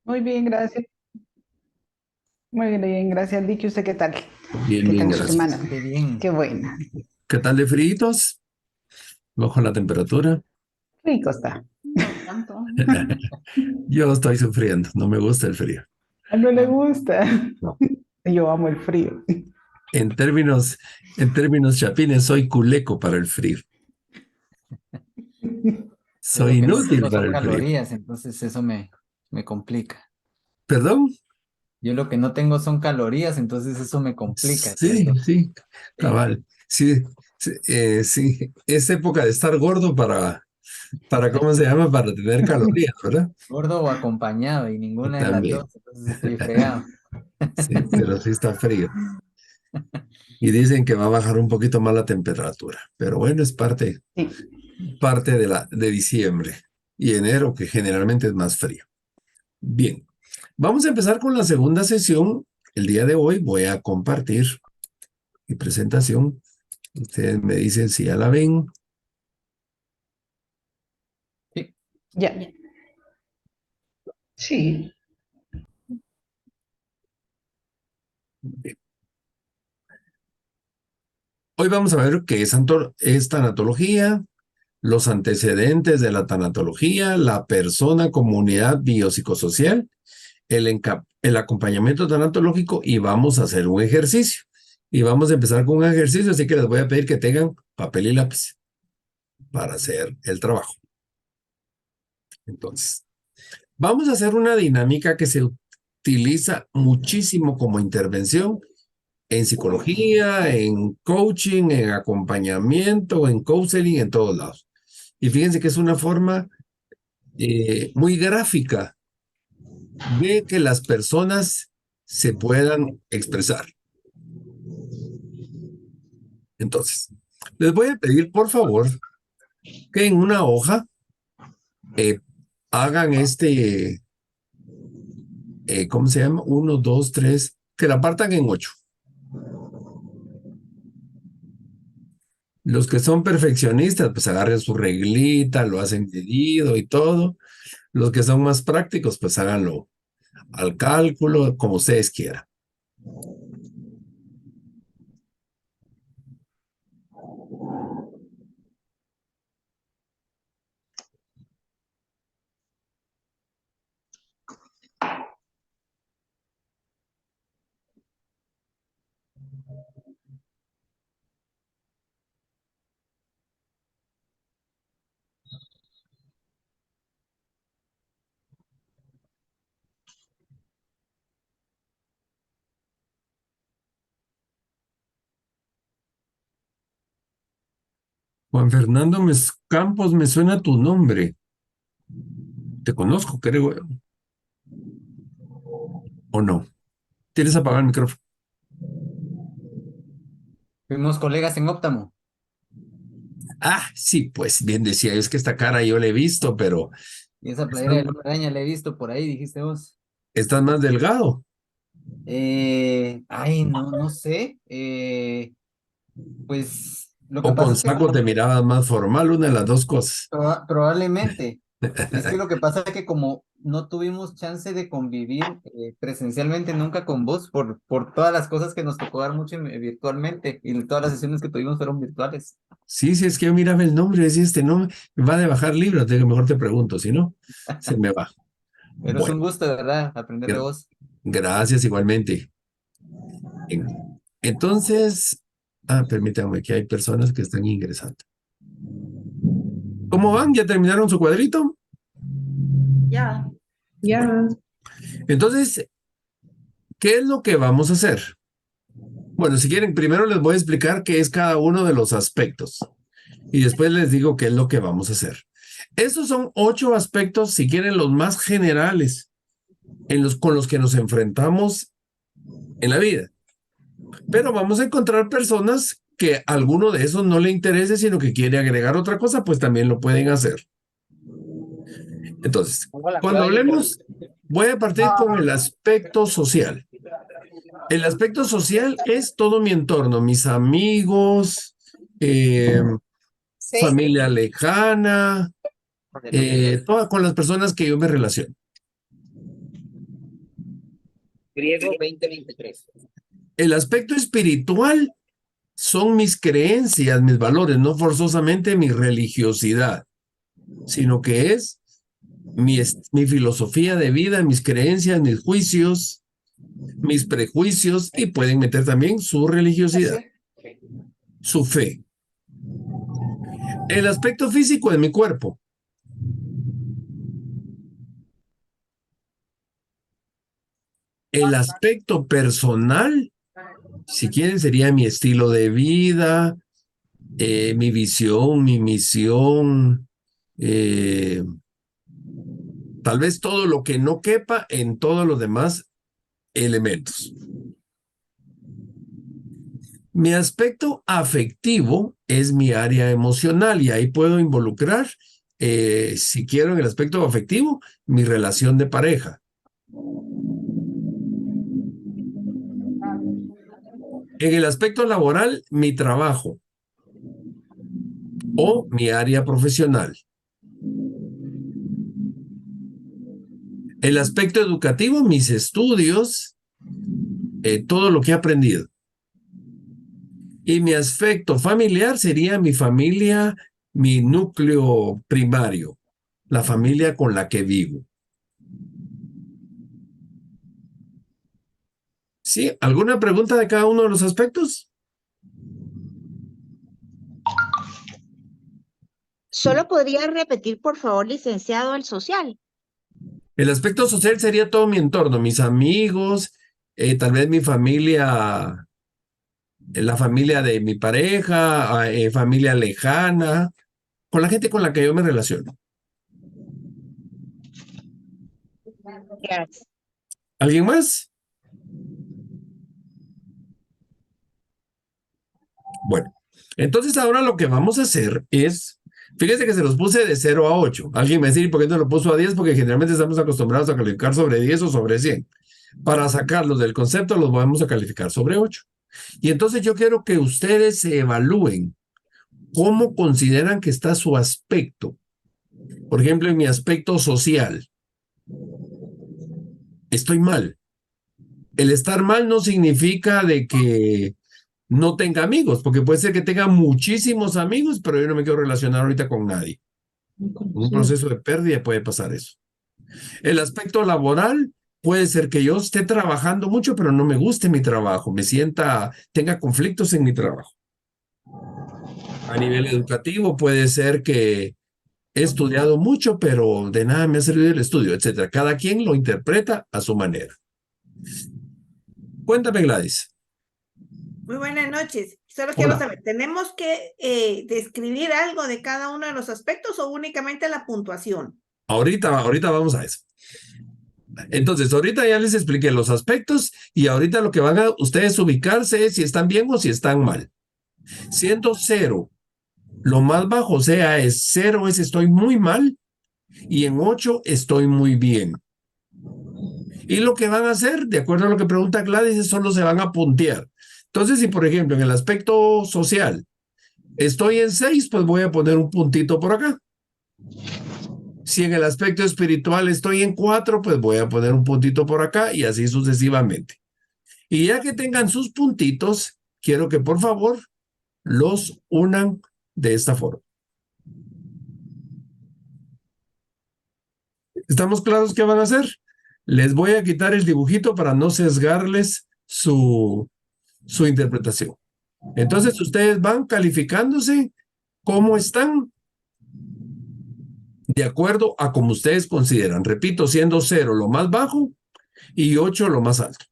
Muy bien, gracias. Muy bien, gracias, Vicky. ¿Usted qué tal? Bien, ¿Qué bien, tal su gracias. semana? Qué bien. Qué buena. ¿Qué tal de fríos? Bajo la temperatura. Rico está. Yo estoy sufriendo, no me gusta el frío. A no le Ah, gusta. No. Yo amo el frío. En términos, en términos chapines, soy culeco para el frío. yo Soy lo que no inútil tengo para son el frío. calorías, entonces eso me complica. ¿Perdón? Yo lo que no tengo son calorías, entonces eso me complica, Sí, ¿cierto? sí, Sí. cabal. Sí, sí, sí. Es época de estar gordo para, ¿cómo se llama? Para tener calorías, ¿verdad? Gordo o acompañado y ninguna de las También. dos, entonces estoy fregado. Sí, pero sí está frío. Y dicen que va a bajar un poquito más la temperatura. Pero bueno, es Sí, parte de diciembre y enero, que generalmente es más frío. Bien, vamos a empezar con la segunda sesión. El día de hoy voy a compartir mi presentación. Ustedes me dicen si ya la ven. Sí. ya. Sí. Hoy vamos a ver qué es tanatología, los antecedentes de la tanatología, la persona, comunidad biopsicosocial, el acompañamiento tanatológico y vamos a hacer un ejercicio. Y vamos a empezar con un ejercicio, así que les voy a pedir que tengan papel y lápiz para hacer el trabajo. Entonces, vamos a hacer una dinámica que se utiliza muchísimo como intervención en psicología, en coaching, en acompañamiento, en counseling, en todos lados. Y fíjense que es una forma muy gráfica de que las personas se puedan expresar. Entonces, les voy a pedir, por favor, que en una hoja eh, hagan ¿cómo se llama? Uno, dos, tres, que la partan en ocho. Los que son perfeccionistas, pues agarren su reglita, lo hacen medido y todo. Los que son más prácticos, pues háganlo al cálculo, como ustedes quieran. Juan Fernando Campos, me suena tu nombre. Te conozco, creo, o no. ¿Quieres apagar el micrófono? Fuimos colegas en Óptamo. Ah, sí, pues bien decía, es que esta cara yo la he visto, pero Y esa playera estás, de la araña la he visto por ahí, dijiste vos. estás más delgado. Ay, no, no sé. Pues lo que O pasa con es que saco te mirabas más formal, una de las dos cosas. probablemente. Es que lo que pasa es que como no tuvimos chance de convivir presencialmente nunca con vos por todas las cosas que nos tocó dar mucho virtualmente y todas las sesiones que tuvimos fueron virtuales. Sí, sí, es que yo miraba el nombre y decía, este no me va de bajar libros, mejor te pregunto, si no, se me va. Pero es un Bueno, gusto, de verdad, aprender de gra- vos. gracias igualmente. Bien. Entonces, permítanme que hay personas que están ingresando. ¿Cómo van? ¿Ya terminaron su cuadrito? Ya. Bueno, Ya. entonces, ¿qué es lo que vamos a hacer? Bueno, si quieren, primero les voy a explicar qué es cada uno de los aspectos y después les digo qué es lo que vamos a hacer. Estos son 8 aspectos, si quieren, los más generales con los que nos enfrentamos en la vida. Pero vamos a encontrar personas que alguno de esos no le interese, sino que quiere agregar otra cosa, pues también lo pueden hacer. Entonces, Pongo la cuando prueba yo, pero hablemos, voy a partir con el aspecto social. El aspecto social es todo mi entorno, mis amigos, eh, Sí. familia lejana, con las personas que yo me relaciono. Griego 2023. El aspecto espiritual son mis creencias, mis valores, no forzosamente mi religiosidad, sino que es mi filosofía de vida, mis creencias, mis juicios, mis prejuicios y pueden meter también su religiosidad, su fe. El aspecto físico es mi cuerpo. El aspecto personal, si quieren, sería mi estilo de vida, mi visión, mi misión, eh, tal vez todo lo que no quepa en todos los demás elementos. Mi aspecto afectivo es mi área emocional y ahí puedo involucrar, si quiero, en el aspecto afectivo, mi relación de pareja. En el aspecto laboral, mi trabajo o mi área profesional. El aspecto educativo, mis estudios, todo lo que he aprendido. Y mi aspecto familiar sería mi familia, mi núcleo primario, la familia con la que vivo. ¿Sí? ¿Alguna pregunta de cada uno de los aspectos? ¿Solo podría repetir, por favor, licenciado, el social? El aspecto social sería todo mi entorno, mis amigos, tal vez mi familia, la familia de mi pareja, familia lejana, con la gente con la que yo me relaciono. Gracias. ¿Alguien más? Bueno, entonces ahora lo que vamos a hacer es, fíjense que se los puse de 0 a 8. Alguien me va a decir, ¿por qué no lo puso a 10? Porque generalmente estamos acostumbrados a calificar sobre 10 o sobre 100. Para sacarlos del concepto los vamos a calificar sobre 8. Y entonces yo quiero que ustedes se evalúen cómo consideran que está su aspecto. Por ejemplo, en mi aspecto social, estoy mal. El estar mal no significa de que no tenga amigos, porque puede ser que tenga muchísimos amigos, pero yo no me quiero relacionar ahorita con nadie. En un proceso de pérdida puede pasar eso. El aspecto laboral puede ser que yo esté trabajando mucho, pero no me guste mi trabajo, tenga conflictos en mi trabajo. A nivel educativo puede ser que he estudiado mucho, pero de nada me ha servido el estudio, etcétera. Cada quien lo interpreta a su manera. Cuéntame, Gladys. Muy buenas noches. Solo quiero Hola. saber, ¿tenemos que describir algo de cada uno de los aspectos o únicamente la puntuación? Ahorita vamos a eso. Entonces, ahorita ya les expliqué los aspectos y ahorita lo que van a ustedes ubicarse es si están bien o si están mal. Siendo 0, lo más bajo, o sea, es 0 es estoy muy mal y en 8 estoy muy bien. Y lo que van a hacer, de acuerdo a lo que pregunta Gladys, es solo se van a puntear. Entonces, si por ejemplo en el aspecto social estoy en 6, pues voy a poner un puntito por acá. Si en el aspecto espiritual estoy en 4, pues voy a poner un puntito por acá y así sucesivamente. Y ya que tengan sus puntitos, quiero que por favor los unan de esta forma. ¿Estamos claros qué van a hacer? Les voy a quitar el dibujito para no sesgarles su interpretación. Entonces ustedes van calificándose cómo están de acuerdo a como ustedes consideran. Repito, siendo 0 lo más bajo y 8 lo más alto.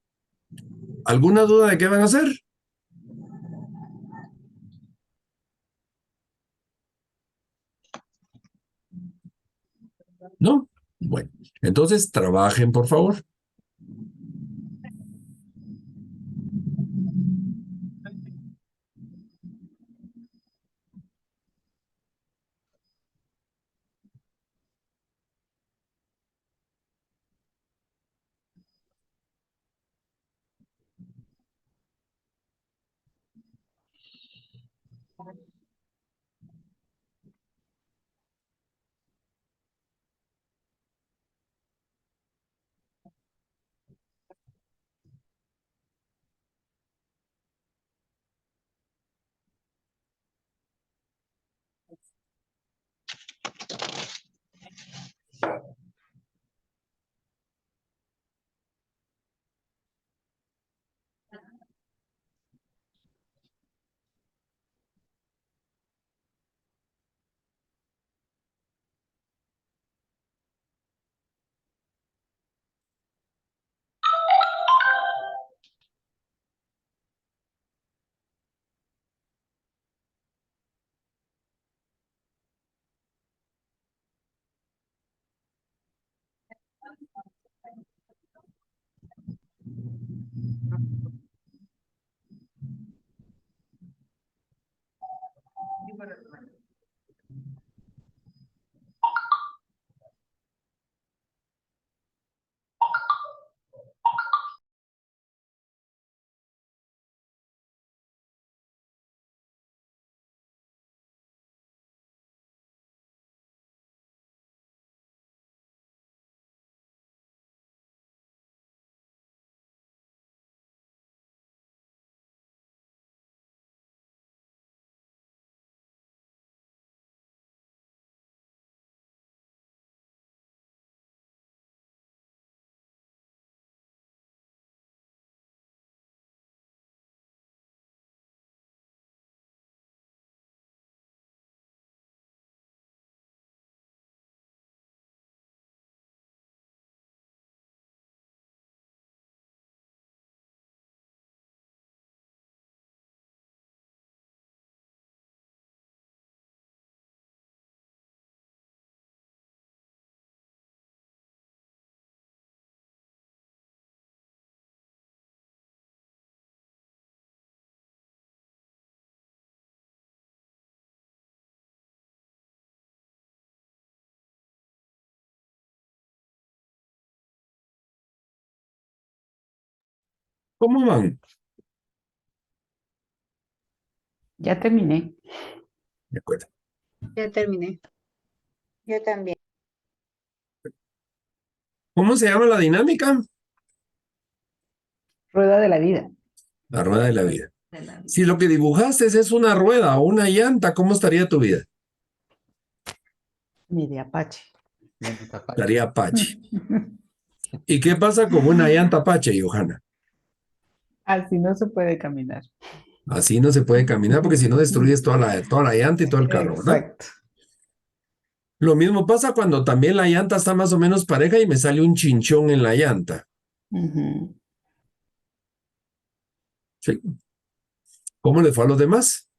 ¿Alguna duda de qué van a hacer? ¿No? Bueno, entonces trabajen, por favor. ¿Cómo van? Ya terminé. De acuerdo. Ya terminé. Yo también. ¿Cómo se llama la dinámica? Rueda de la vida. La rueda de la vida. Si lo que dibujaste es una rueda o una llanta, ¿cómo estaría tu vida? Ni de Apache. Estaría Apache. ¿Y qué pasa con una llanta Apache, Johanna? Así no se puede caminar. Así no se puede caminar porque si no destruyes toda la llanta y todo el carro, ¿verdad? Exacto. Lo mismo pasa cuando también la llanta está más o menos pareja y me sale un chinchón en la llanta. Ujú. ¿Sí? ¿Cómo le fue a los demás?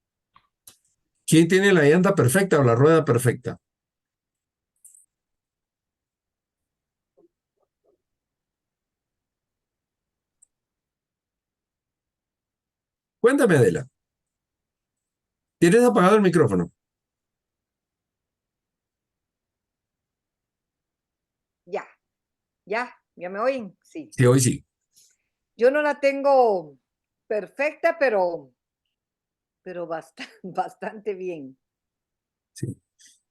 ¿Quién tiene la llanta perfecta o la rueda perfecta? Cuéntame, Adela. ¿Tienes apagado el micrófono? ¿Ya me oyen? Sí. Sí, hoy sí. Yo no la tengo perfecta, pero bastante bien. Sí.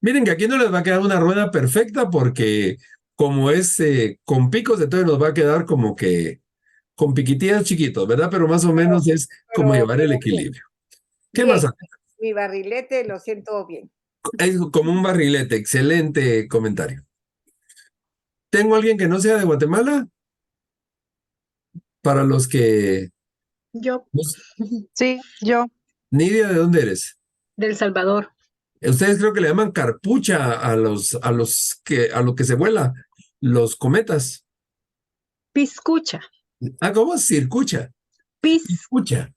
Miren que aquí no les va a quedar una rueda perfecta porque como es con picos, entonces nos va a quedar como que con piquitillas chiquitos, ¿verdad? Pero más o Pero, menos es como llevar el pero bien, equilibrio. ¿Qué más? bien. Mi barrilete lo siento bien. Es como un barrilete. Excelente comentario. ¿Tengo alguien que no sea de Guatemala? Para los que... Yo, Sí, yo, Nidia, ¿de dónde eres? del Salvador. Ustedes creo que le llaman carpucha a lo que se vuela, los cometas. Piscucha. Ah, ¿cómo? Circucha. Pis Escucha.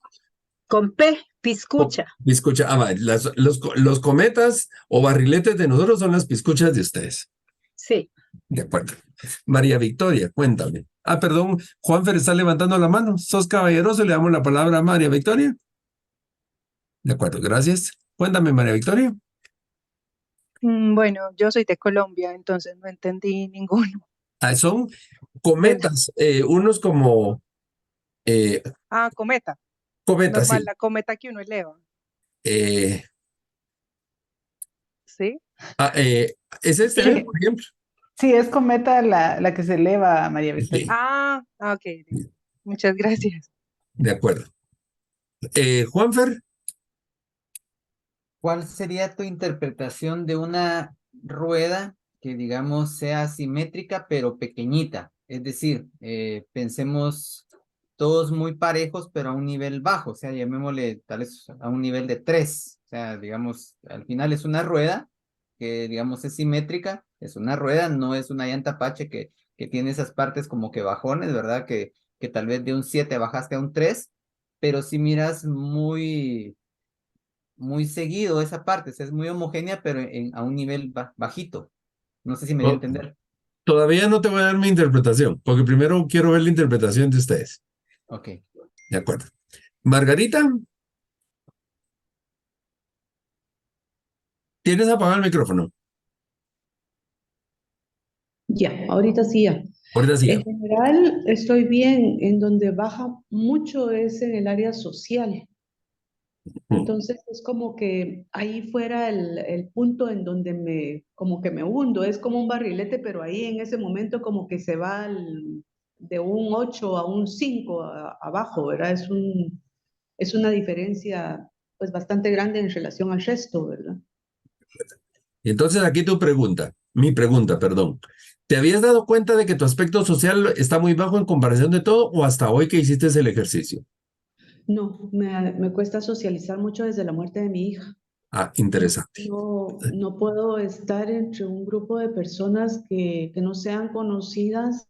con P, piscucha. Piscucha. Ah, va, los cometas o barriletes de nosotros son las piscuchas de ustedes. Sí. De acuerdo. María Victoria, cuéntame. Ah, perdón, Juanfer está levantando la mano. ¿Sos caballeroso? Le damos la palabra a María Victoria. De acuerdo, gracias. Cuéntame, María Victoria. bueno, yo soy de Colombia, entonces no entendí ninguno. Ah, son El- cometas, unos como cometa, cometas, normal, sí. la cometa que uno eleva, Eh, ¿sí? ah, eh, es este, ¿ves? Sí, Por ejemplo. sí, es cometa la que se eleva, María Victoria. Sí, Ok, muchas gracias. de acuerdo. Juanfer, ¿Cuál sería tu interpretación de una rueda que, digamos, sea simétrica pero pequeñita? Es decir, pensemos todos muy parejos pero a un nivel bajo, o sea, llamémosle tal vez a un nivel de 3. O sea, digamos, al final es una rueda que, digamos, es simétrica, es una rueda, no es una llanta Apache que tiene esas partes como que bajones, ¿verdad? Que tal vez de un 7 bajaste a un 3, pero si miras muy seguido esa parte, o sea, es muy homogénea, pero a un nivel bajito. No sé si me dio a oh, entender. Todavía no te voy a dar mi interpretación, porque primero quiero ver la interpretación de ustedes. Ok. De acuerdo. Margarita, tienes apagado el micrófono. Ya, ahorita sí ya. Ahorita sí. En general estoy bien, en donde baja mucho es en el área social. Entonces es como que ahí fuera el punto en donde como que me hundo, es como un barrilete, pero ahí en ese momento como que se va de un 8 a un 5 abajo, ¿verdad? Es una diferencia pues bastante grande en relación al resto, ¿verdad? Y entonces aquí mi pregunta, perdón. ¿Te habías dado cuenta de que tu aspecto social está muy bajo en comparación de todo o hasta hoy que hiciste el ejercicio? No, me cuesta socializar mucho desde la muerte de mi hija. Ah, interesante. No puedo estar entre un grupo de personas que no sean conocidas.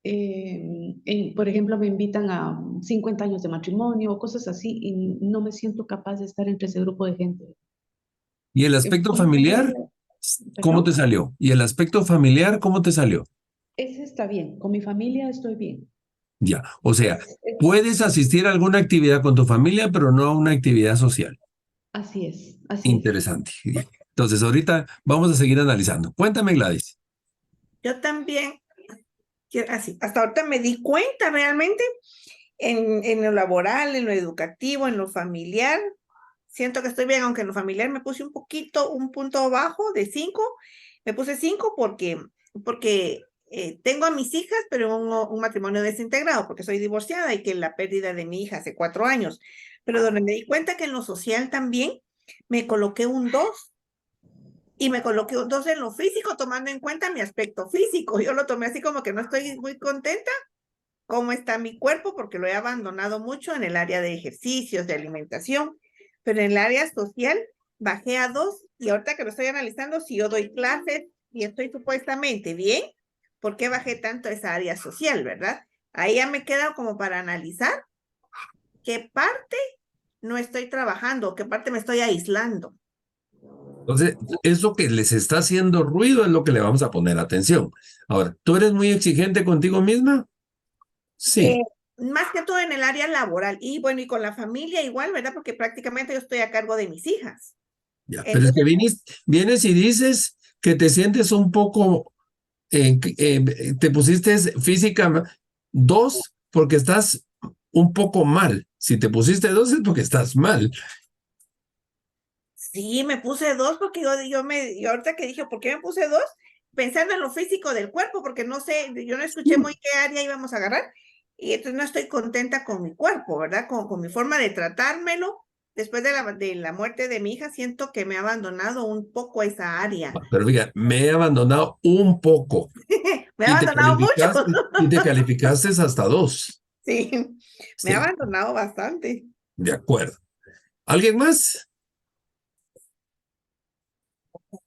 Por ejemplo, me invitan a 50 años de matrimonio o cosas así y no me siento capaz de estar entre ese grupo de gente. ¿Y el aspecto Mi familiar? familia, ¿Cómo te perdón, salió? ¿Y el aspecto familiar cómo te salió? ese está bien, con mi familia estoy bien. Ya, o sea, Es puedes asistir a alguna actividad con tu familia, pero no a una actividad social. así es, así es. Interesante. Bien. Entonces, ahorita vamos a seguir analizando. Cuéntame, Gladys. Yo también, así, hasta ahorita me di cuenta realmente en lo laboral, en lo educativo, en lo familiar. Siento que estoy bien, aunque en lo familiar me puse un punto bajo de 5. Me puse 5 porque tengo a mis hijas, pero un matrimonio desintegrado, porque soy divorciada y que la pérdida de mi hija hace 4 años. Pero donde me di cuenta que en lo social también me coloqué un 2 y me coloqué un 2 en lo físico, tomando en cuenta mi aspecto físico. Yo lo tomé así como que no estoy muy contenta cómo está mi cuerpo, porque lo he abandonado mucho en el área de ejercicios, de alimentación, pero en el área social bajé a 2 y ahorita que lo estoy analizando, si yo doy clases y estoy supuestamente bien, ¿por qué bajé tanto esa área social, verdad? Ahí ya me queda como para analizar qué parte no estoy trabajando, qué parte me estoy aislando. Entonces, eso que les está haciendo ruido es lo que le vamos a poner atención. Ahora, ¿tú eres muy exigente contigo misma? Eh, Sí, Más que todo en el área laboral y bueno, y con la familia igual, ¿verdad? Porque prácticamente yo estoy a cargo de mis hijas. ya. Pero es que Entonces, vienes y dices que te sientes un poco, te pusiste física 2 porque estás un poco mal. Si te pusiste 2 es porque estás mal. sí, me puse 2 porque yo ahorita que dije, ¿por qué me puse 2? Pensando en lo físico del cuerpo, porque no sé, yo no escuché muy qué área íbamos a agarrar, y entonces no estoy contenta con mi cuerpo, ¿verdad? Con mi forma de tratármelo. Después de la muerte de mi hija, siento que me ha abandonado un poco esa área. Pero fíjate, me he abandonado un poco Me ha abandonado mucho. y te calificaste hasta 2. Sí, me ha Sí, abandonado bastante. de acuerdo. ¿Alguien más?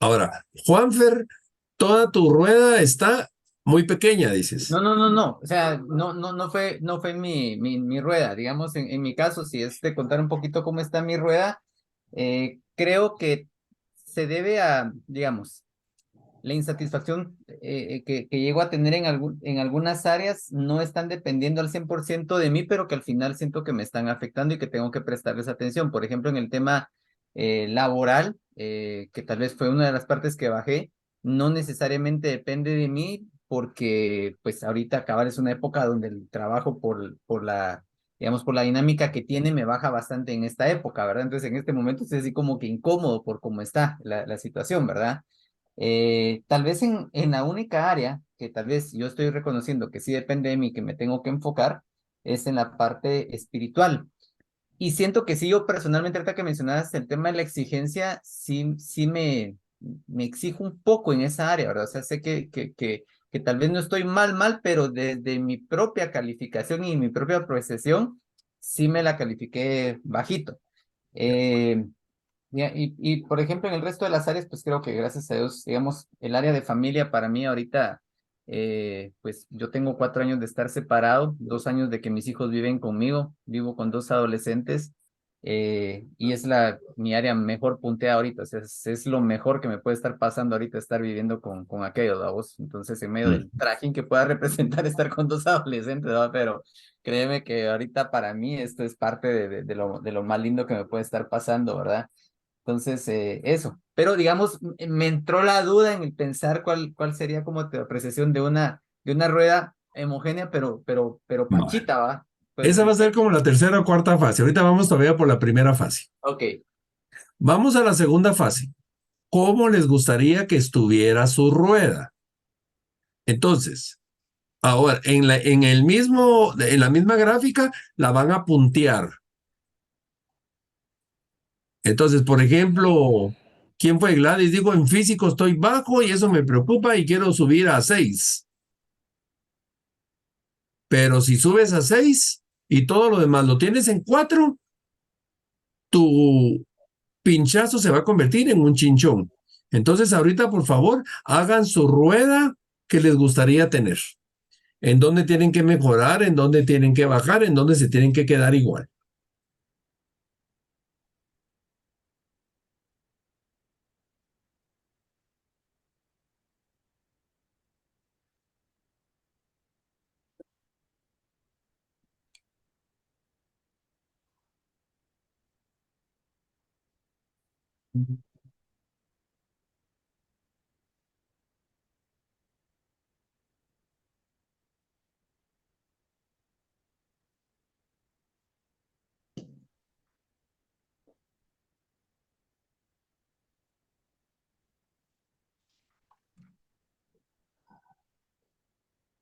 Ahora, Juanfer, toda tu rueda está muy pequeña, dices. No. O sea, no fue mi rueda. Digamos, en mi caso, si es de contar un poquito cómo está mi rueda, creo que se debe a, digamos, la insatisfacción que llego a tener en algunas áreas no están dependiendo al 100% de mí, pero que al final siento que me están afectando y que tengo que prestarles atención. Por ejemplo, en el tema laboral, que tal vez fue una de las partes que bajé, no necesariamente depende de mí porque pues ahorita acabar es una época donde el trabajo por la, digamos, por la dinámica que tiene me baja bastante en esta época, ¿verdad? Entonces en este momento estoy así como que incómodo por cómo está la situación, ¿verdad? Tal vez en la única área que tal vez yo estoy reconociendo que sí depende de mí, que me tengo que enfocar, es en la parte espiritual. Y siento que sí, yo personalmente, ahorita que mencionabas el tema de la exigencia, sí me exijo un poco en esa área, ¿verdad? O sea, sé que tal vez no estoy mal, pero desde mi propia calificación y mi propia procesión, sí me la califiqué bajito. Por ejemplo, en el resto de las áreas, pues creo que gracias a Dios, digamos, el área de familia para mí ahorita, pues yo tengo 4 años de estar separado, 2 años de que mis hijos viven conmigo, vivo con 2 adolescentes, y es mi área mejor punteada ahorita, o sea, es lo mejor que me puede estar pasando ahorita, estar viviendo con aquello, ¿va vos? Entonces, en medio del trajín que pueda representar estar con dos adolescentes, ¿va? Pero créeme que ahorita para mí esto es parte de lo más lindo que me puede estar pasando, ¿verdad? Entonces, eso. Pero digamos, me entró la duda en el pensar cuál sería como tu apreciación de una rueda homogénea, pero Va. panchita, ¿va? Pues, Esa va a ser como la tercera o cuarta fase. Ahorita vamos todavía por la primera fase. ok. Vamos a la segunda fase. ¿Cómo les gustaría que estuviera su rueda? Entonces, ahora, en la misma gráfica, la van a puntear. Entonces, por ejemplo, ¿quién fue Gladys? Digo, en físico estoy bajo y eso me preocupa y quiero subir a 6. Pero si subes a 6 y todo lo demás lo tienes en 4, tu pinchazo se va a convertir en un chinchón. Entonces, ahorita, por favor, hagan su rueda que les gustaría tener. En dónde tienen que mejorar, en dónde tienen que bajar, en dónde se tienen que quedar igual.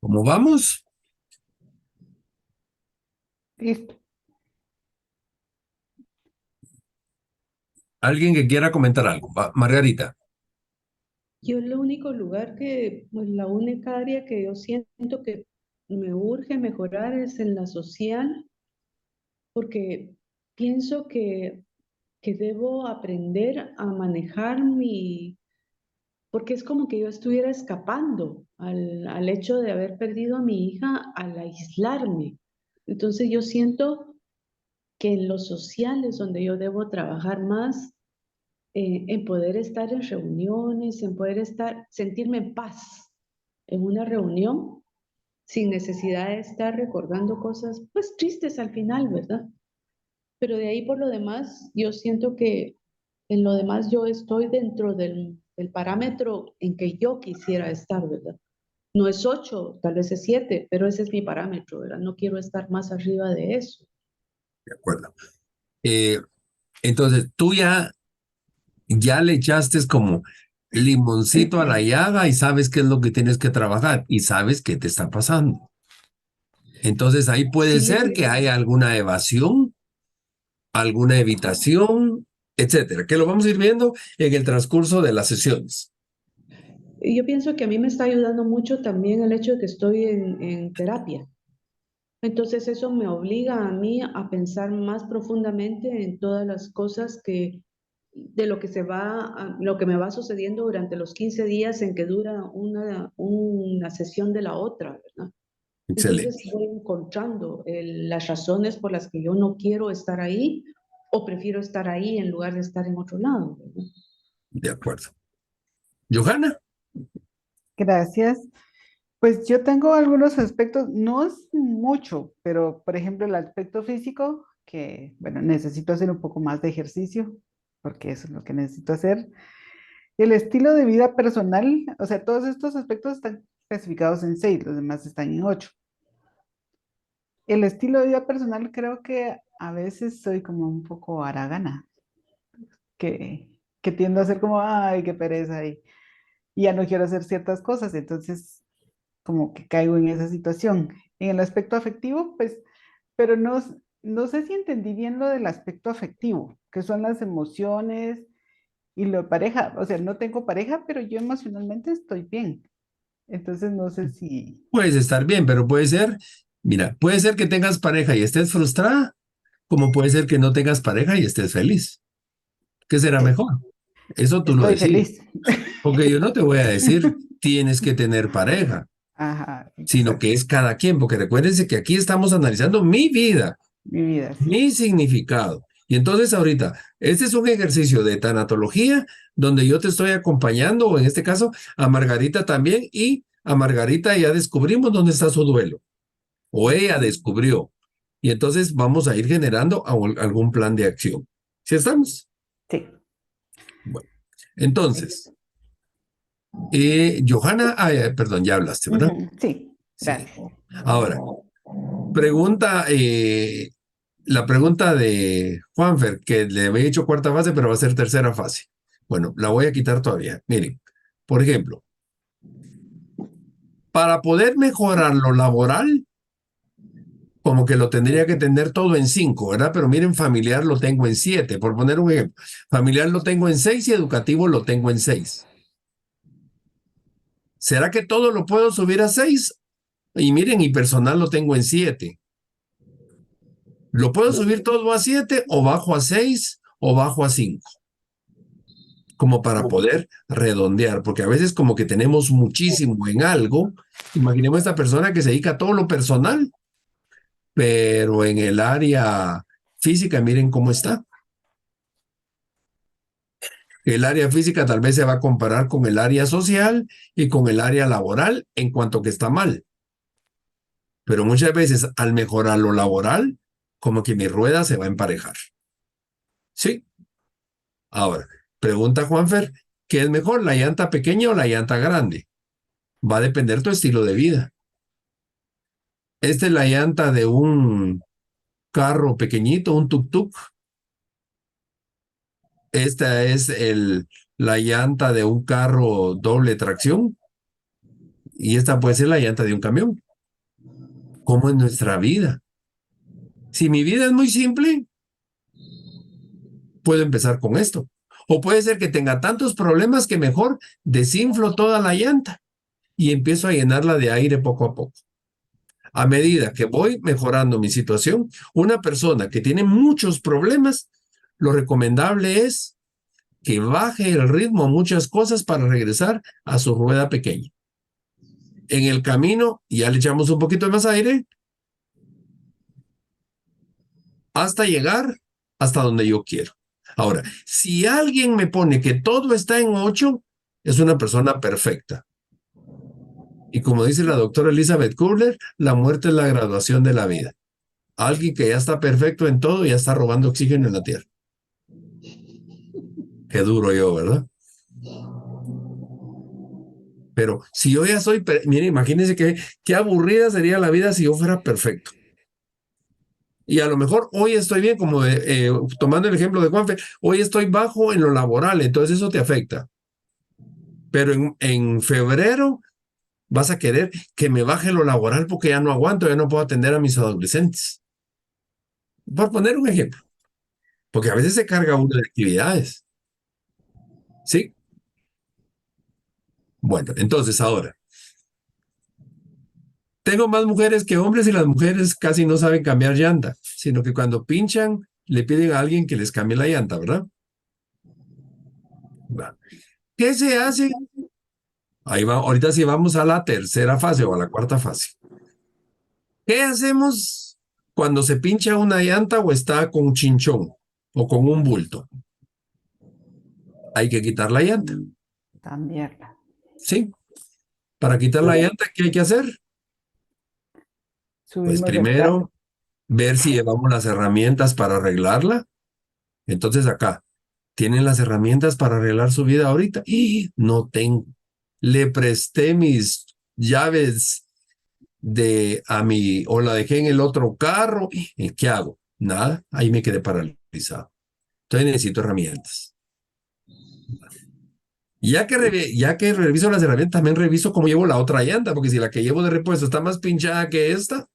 ¿Cómo vamos? Listo. ¿Alguien que quiera comentar algo? Margarita. Yo el único lugar que, pues la única área que yo siento que me urge mejorar es en la social, porque pienso que debo aprender a manejar porque es como que yo estuviera escapando al hecho de haber perdido a mi hija al aislarme. Entonces yo siento que en lo social es donde yo debo trabajar más, en poder estar en reuniones, en poder sentirme en paz en una reunión sin necesidad de estar recordando cosas, pues tristes al final, ¿verdad? Pero de ahí por lo demás, yo siento que en lo demás yo estoy dentro del parámetro en que yo quisiera estar, ¿verdad? No es 8, tal vez es 7, pero ese es mi parámetro, ¿verdad? No quiero estar más arriba de eso. De acuerdo. Entonces, tú ya le echaste como limoncito a la llaga y sabes qué es lo que tienes que trabajar y sabes qué te está pasando. Entonces, ahí puede Sí, ser que haya alguna evasión, alguna evitación, etcétera, que lo vamos a ir viendo en el transcurso de las sesiones. y yo pienso que a mí me está ayudando mucho también el hecho de que estoy en terapia. Entonces eso me obliga a mí a pensar más profundamente en todas las cosas de lo que me va sucediendo durante los 15 días en que dura una sesión de la otra, ¿verdad? Entonces Excelente. voy encontrando las razones por las que yo no quiero estar ahí o prefiero estar ahí en lugar de estar en otro lado, ¿verdad? De acuerdo. Johanna. Gracias. Pues yo tengo algunos aspectos, no es mucho, pero por ejemplo el aspecto físico, que bueno, necesito hacer un poco más de ejercicio, porque eso es lo que necesito hacer. El estilo de vida personal, o sea, todos estos aspectos están clasificados en 6, los demás están en 8. El estilo de vida personal creo que a veces soy como un poco haragana, que tiendo a ser como, ay, qué pereza, y ya no quiero hacer ciertas cosas, entonces como que caigo en esa situación. En el aspecto afectivo, pues, pero no sé si entendí bien lo del aspecto afectivo, que son las emociones y lo de pareja. O sea, no tengo pareja, pero yo emocionalmente estoy bien. Entonces no sé si... Puedes estar bien, pero puede ser, mira, puede ser que tengas pareja y estés frustrada, como puede ser que no tengas pareja y estés feliz. ¿Qué será eh, mejor? Eso tú lo estoy decides. feliz. Porque yo no te voy a decir, tienes que tener pareja, Ajá, sino que exacto. es cada quien, porque recuérdense que aquí estamos analizando mi vida, Mi vida, sí. mi significado. Y entonces ahorita, este es un ejercicio de tanatología donde yo te estoy acompañando, o en este caso, a Margarita también, y a Margarita ya descubrimos dónde está su duelo, o ella descubrió. Y entonces vamos a ir generando algún plan de acción. ¿Sí estamos? Sí. Bueno, entonces, Johanna, perdón, ya hablaste, ¿verdad? Sí, Sí. gracias. Ahora, la pregunta de Juanfer, que le había hecho cuarta fase, pero va a ser tercera fase. Bueno, la voy a quitar todavía. Miren, por ejemplo, para poder mejorar lo laboral, como que lo tendría que tener todo en 5, ¿verdad? Pero miren, familiar lo tengo en 7, por poner un ejemplo. Familiar lo tengo en 6 y educativo lo tengo en 6. ¿Será que todo lo puedo subir a 6? Y miren, y personal lo tengo en 7. ¿Lo puedo subir todo a 7 o bajo a 6 o bajo a 5? Como para poder redondear, porque a veces como que tenemos muchísimo en algo. Imaginemos esta persona que se dedica a todo lo personal, pero en el área física, miren cómo está. El área física tal vez se va a comparar con el área social y con el área laboral en cuanto que está mal. Pero muchas veces al mejorar lo laboral, como que mi rueda se va a emparejar. ¿Sí? Ahora, pregunta Juanfer, ¿qué es mejor, la llanta pequeña o la llanta grande? Va a depender tu estilo de vida. Esta es la llanta de un carro pequeñito, un tuk-tuk. Esta es la llanta de un carro doble tracción. Y esta puede ser la llanta de un camión. ¿Cómo es nuestra vida? Si mi vida es muy simple, puedo empezar con esto. O puede ser que tenga tantos problemas que mejor desinflo toda la llanta y empiezo a llenarla de aire poco a poco. A medida que voy mejorando mi situación, una persona que tiene muchos problemas, lo recomendable es que baje el ritmo a muchas cosas para regresar a su rueda pequeña. En el camino, ya le echamos un poquito más aire hasta llegar hasta donde yo quiero. Ahora, si alguien me pone que todo está en 8, es una persona perfecta. Y como dice la doctora Elizabeth Kubler, la muerte es la graduación de la vida. Alguien que ya está perfecto en todo y ya está robando oxígeno en la tierra. Qué duro yo, ¿verdad? Pero si yo ya soy, miren, imagínense qué aburrida sería la vida si yo fuera perfecto. Y a lo mejor hoy estoy bien, como tomando el ejemplo de Juanfe, hoy estoy bajo en lo laboral, entonces eso te afecta. Pero en febrero vas a querer que me baje lo laboral porque ya no aguanto, ya no puedo atender a mis adolescentes. Por poner un ejemplo. Porque a veces se carga uno de actividades. ¿Sí? Bueno, entonces ahora, tengo más mujeres que hombres y las mujeres casi no saben cambiar llanta, sino que cuando pinchan le piden a alguien que les cambie la llanta, ¿verdad? Bueno, ¿qué se hace? Ahí va, ahorita sí vamos a la tercera fase o a la cuarta fase. ¿Qué hacemos cuando se pincha una llanta o está con chinchón o con un bulto? Hay que quitar la llanta. Cambiarla. ¿Sí? Para quitar la llanta, ¿qué hay que hacer? Pues Subimos el primero, carro. ver si llevamos las herramientas para arreglarla. Entonces acá, ¿tienen las herramientas para arreglar su vida ahorita? ¡Y! No tengo. Le presté mis llaves o la dejé en el otro carro. ¿Y qué hago? Nada, ahí me quedé paralizado. Entonces necesito herramientas. Ya que reviso las herramientas, también reviso cómo llevo la otra llanta, porque si la que llevo de repuesto está más pinchada que esta,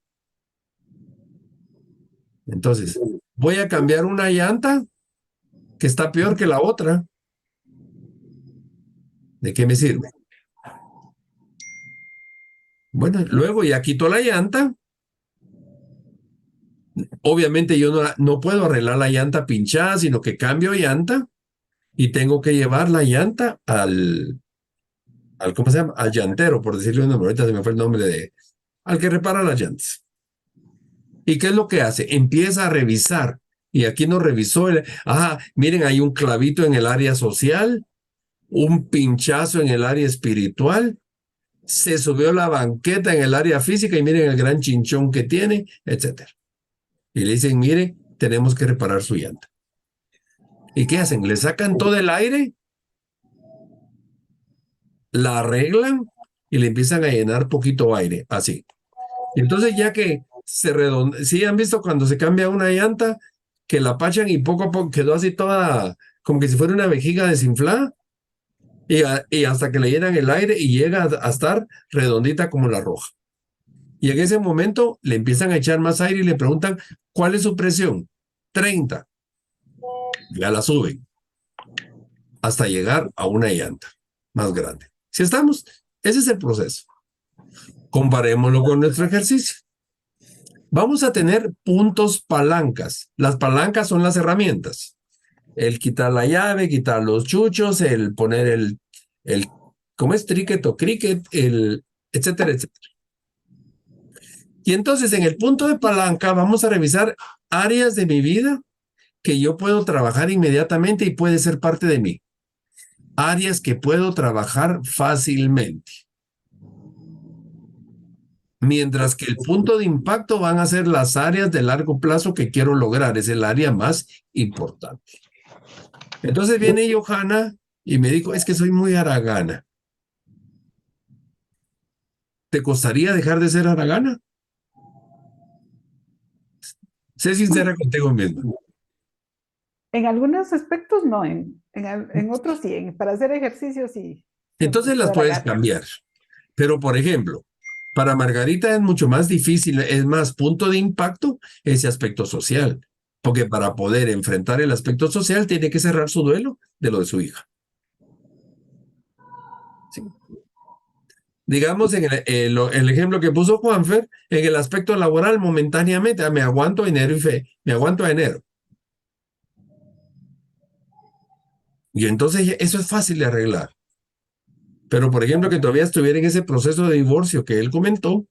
entonces voy a cambiar una llanta que está peor que la otra. ¿De qué me sirve? Bueno, luego ya quito la llanta. Obviamente yo no puedo arreglar la llanta pinchada, sino que cambio llanta y tengo que llevar la llanta ¿cómo se llama? Al llantero, por decirle un nombre. Ahorita se me fue el nombre al que repara las llantas. ¿Y qué es lo que hace? Empieza a revisar Y aquí nos revisó, miren, hay un clavito en el área social, un pinchazo en el área espiritual, se subió la banqueta en el área física y miren el gran chinchón que tiene, etcétera. Y le dicen, mire, tenemos que reparar su llanta. ¿Y qué hacen? Le sacan todo el aire, la arreglan y le empiezan a llenar poquito aire, así. Y entonces ya que se redondea, ¿sí han visto cuando se cambia una llanta que la pachan y poco a poco quedó así toda, como que si fuera una vejiga desinflada? Y hasta que le llenan el aire y llega a estar redondita como la roja. Y en ese momento le empiezan a echar más aire y le preguntan, ¿cuál es su presión? 30. Ya la suben hasta llegar a una llanta más grande. Si estamos, ese es el proceso. Comparémoslo con nuestro ejercicio. Vamos a tener puntos palancas. Las palancas son las herramientas. El quitar la llave, quitar los chuchos, el poner ¿cómo es? Tricket o cricket, etcétera, etcétera. Y entonces en el punto de palanca vamos a revisar áreas de mi vida que yo puedo trabajar inmediatamente y puede ser parte de mí. Áreas que puedo trabajar fácilmente. Mientras que el punto de impacto van a ser las áreas de largo plazo que quiero lograr. Es el área más importante. Entonces viene Johanna y me dijo, es que soy muy haragana. ¿Te costaría dejar de ser haragana? Sé sincera contigo mismo. En algunos aspectos no, en otros sí, para hacer ejercicio sí. Entonces las puedes cambiar. Pero, por ejemplo, para Margarita es mucho más difícil, es más punto de impacto ese aspecto social. Porque para poder enfrentar el aspecto social tiene que cerrar su duelo de lo de su hija. Sí. Digamos, en el ejemplo que puso Juanfer, en el aspecto laboral, momentáneamente, me aguanto enero me aguanto a enero. Y entonces eso es fácil de arreglar. Pero, por ejemplo, que todavía estuviera en ese proceso de divorcio que él comentó,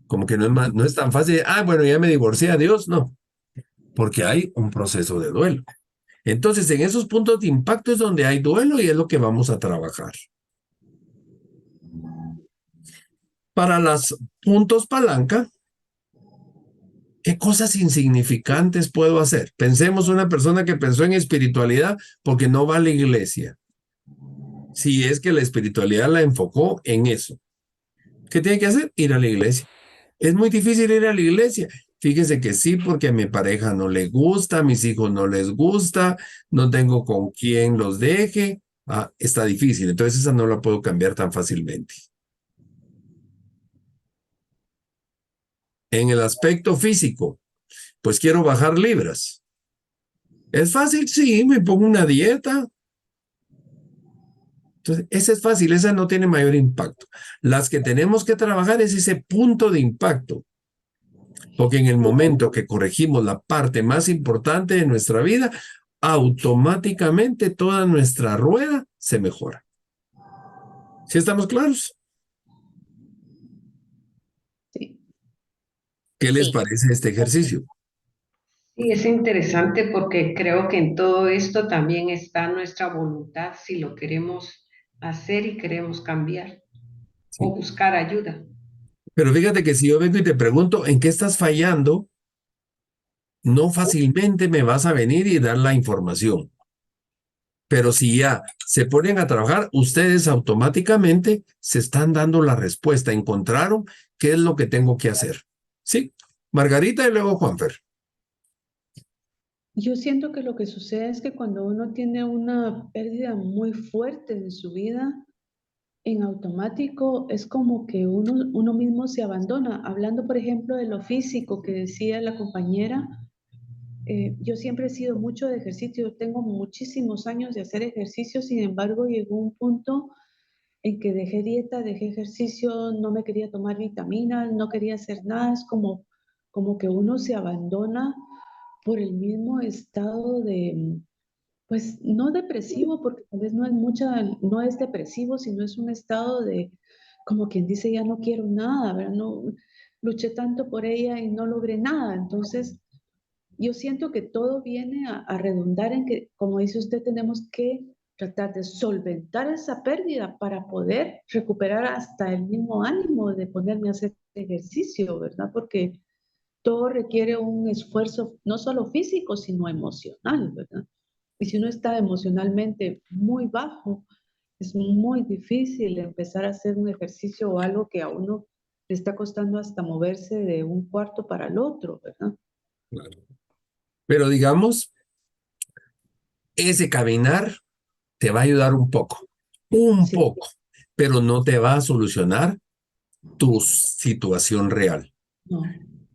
como que no es tan fácil, bueno, ya me divorcié, adiós, no. Porque hay un proceso de duelo. Entonces, en esos puntos de impacto es donde hay duelo y es lo que vamos a trabajar. Para los puntos palanca, ¿qué cosas insignificantes puedo hacer? Pensemos una persona que pensó en espiritualidad porque no va a la iglesia. Si es que la espiritualidad la enfocó en eso. ¿Qué tiene que hacer? Ir a la iglesia. Es muy difícil ir a la iglesia. Fíjese que sí, porque a mi pareja no le gusta, a mis hijos no les gusta, no tengo con quién los deje. Está difícil. Entonces esa no la puedo cambiar tan fácilmente. En el aspecto físico, pues quiero bajar libras. ¿Es fácil? Sí, me pongo una dieta. Entonces, esa es fácil, esa no tiene mayor impacto. Las que tenemos que trabajar es ese punto de impacto. Porque en el momento que corregimos la parte más importante de nuestra vida, automáticamente toda nuestra rueda se mejora. ¿Sí estamos claros? Sí. ¿Qué les Sí. parece este ejercicio? Sí, es interesante porque creo que en todo esto también está nuestra voluntad, si lo queremos hacer y queremos cambiar o buscar ayuda. Pero fíjate que si yo vengo y te pregunto en qué estás fallando, no fácilmente me vas a venir y dar la información. Pero si ya se ponen a trabajar, ustedes automáticamente se están dando la respuesta. Encontraron qué es lo que tengo que hacer. ¿Sí? Margarita y luego Juanfer. Yo siento que lo que sucede es que cuando uno tiene una pérdida muy fuerte en su vida, en automático es como que uno mismo se abandona. Hablando, por ejemplo, de lo físico que decía la compañera, yo siempre he sido mucho de ejercicio, tengo muchísimos años de hacer ejercicio, sin embargo, llegó un punto en que dejé dieta, dejé ejercicio, no me quería tomar vitaminas, no quería hacer nada, es como que uno se abandona por el mismo estado de, pues no depresivo, porque tal vez no es depresivo, sino es un estado de, como quien dice, ya no quiero nada, ¿verdad? No, luché tanto por ella y no logré nada, entonces yo siento que todo viene a redundar en que, como dice usted, tenemos que tratar de solventar esa pérdida para poder recuperar hasta el mismo ánimo de ponerme a hacer ejercicio, ¿verdad? Porque todo requiere un esfuerzo no solo físico, sino emocional, ¿verdad? Y si uno está emocionalmente muy bajo, es muy difícil empezar a hacer un ejercicio o algo que a uno le está costando hasta moverse de un cuarto para el otro, ¿verdad? Pero digamos, ese caminar te va a ayudar un Sí, poco, pero no te va a solucionar tu situación real. no,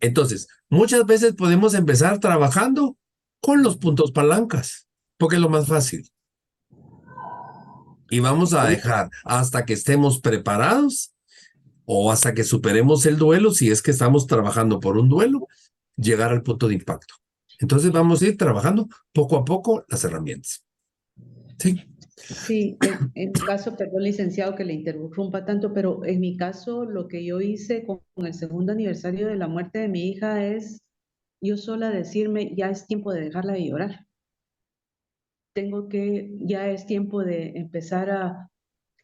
Entonces, muchas veces podemos empezar trabajando con los puntos palancas, porque es lo más fácil. Y vamos a dejar hasta que estemos preparados o hasta que superemos el duelo, si es que estamos trabajando por un duelo, llegar al punto de impacto. Entonces vamos a ir trabajando poco a poco las herramientas. Sí. sí, en mi caso, perdón, licenciado, que le interrumpa tanto, pero en mi caso, lo que yo hice con el segundo aniversario de la muerte de mi hija es yo sola decirme, ya es tiempo de dejarla de llorar. Ya es tiempo de empezar a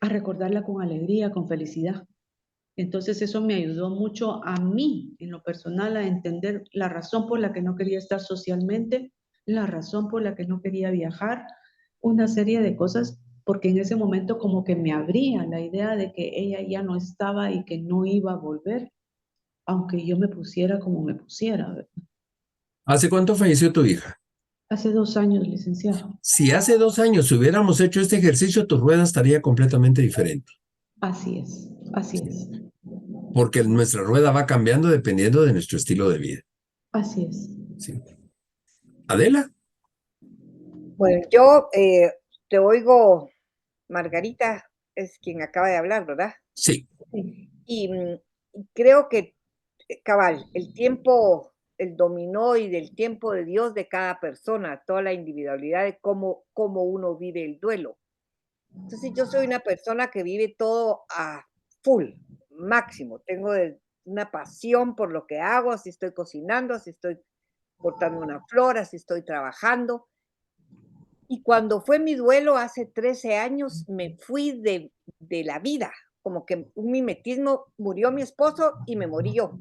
recordarla con alegría, con felicidad. Entonces eso me ayudó mucho a mí, en lo personal, a entender la razón por la que no quería estar socialmente, la razón por la que no quería viajar, una serie de cosas, porque en ese momento como que me abría la idea de que ella ya no estaba y que no iba a volver, aunque yo me pusiera como me pusiera, ¿verdad? ¿Hace cuánto falleció tu hija? Hace 2 años, licenciado. Si hace 2 años hubiéramos hecho este ejercicio, tu rueda estaría completamente diferente, Así es, así es, porque nuestra rueda va cambiando dependiendo de nuestro estilo de vida. así es. Sí. Adela, Bueno, yo te oigo, Margarita es quien acaba de hablar, ¿verdad? sí, Sí, Y creo que, cabal, el tiempo, el dominó y del tiempo de Dios de cada persona, toda la individualidad de cómo uno vive el duelo. Entonces, yo soy una persona que vive todo a full, máximo. Tengo una pasión por lo que hago, si estoy cocinando, si estoy cortando una flor, si estoy trabajando. Y cuando fue mi duelo hace 13 años, me fui de la vida, como que un mimetismo, murió mi esposo y me morí yo.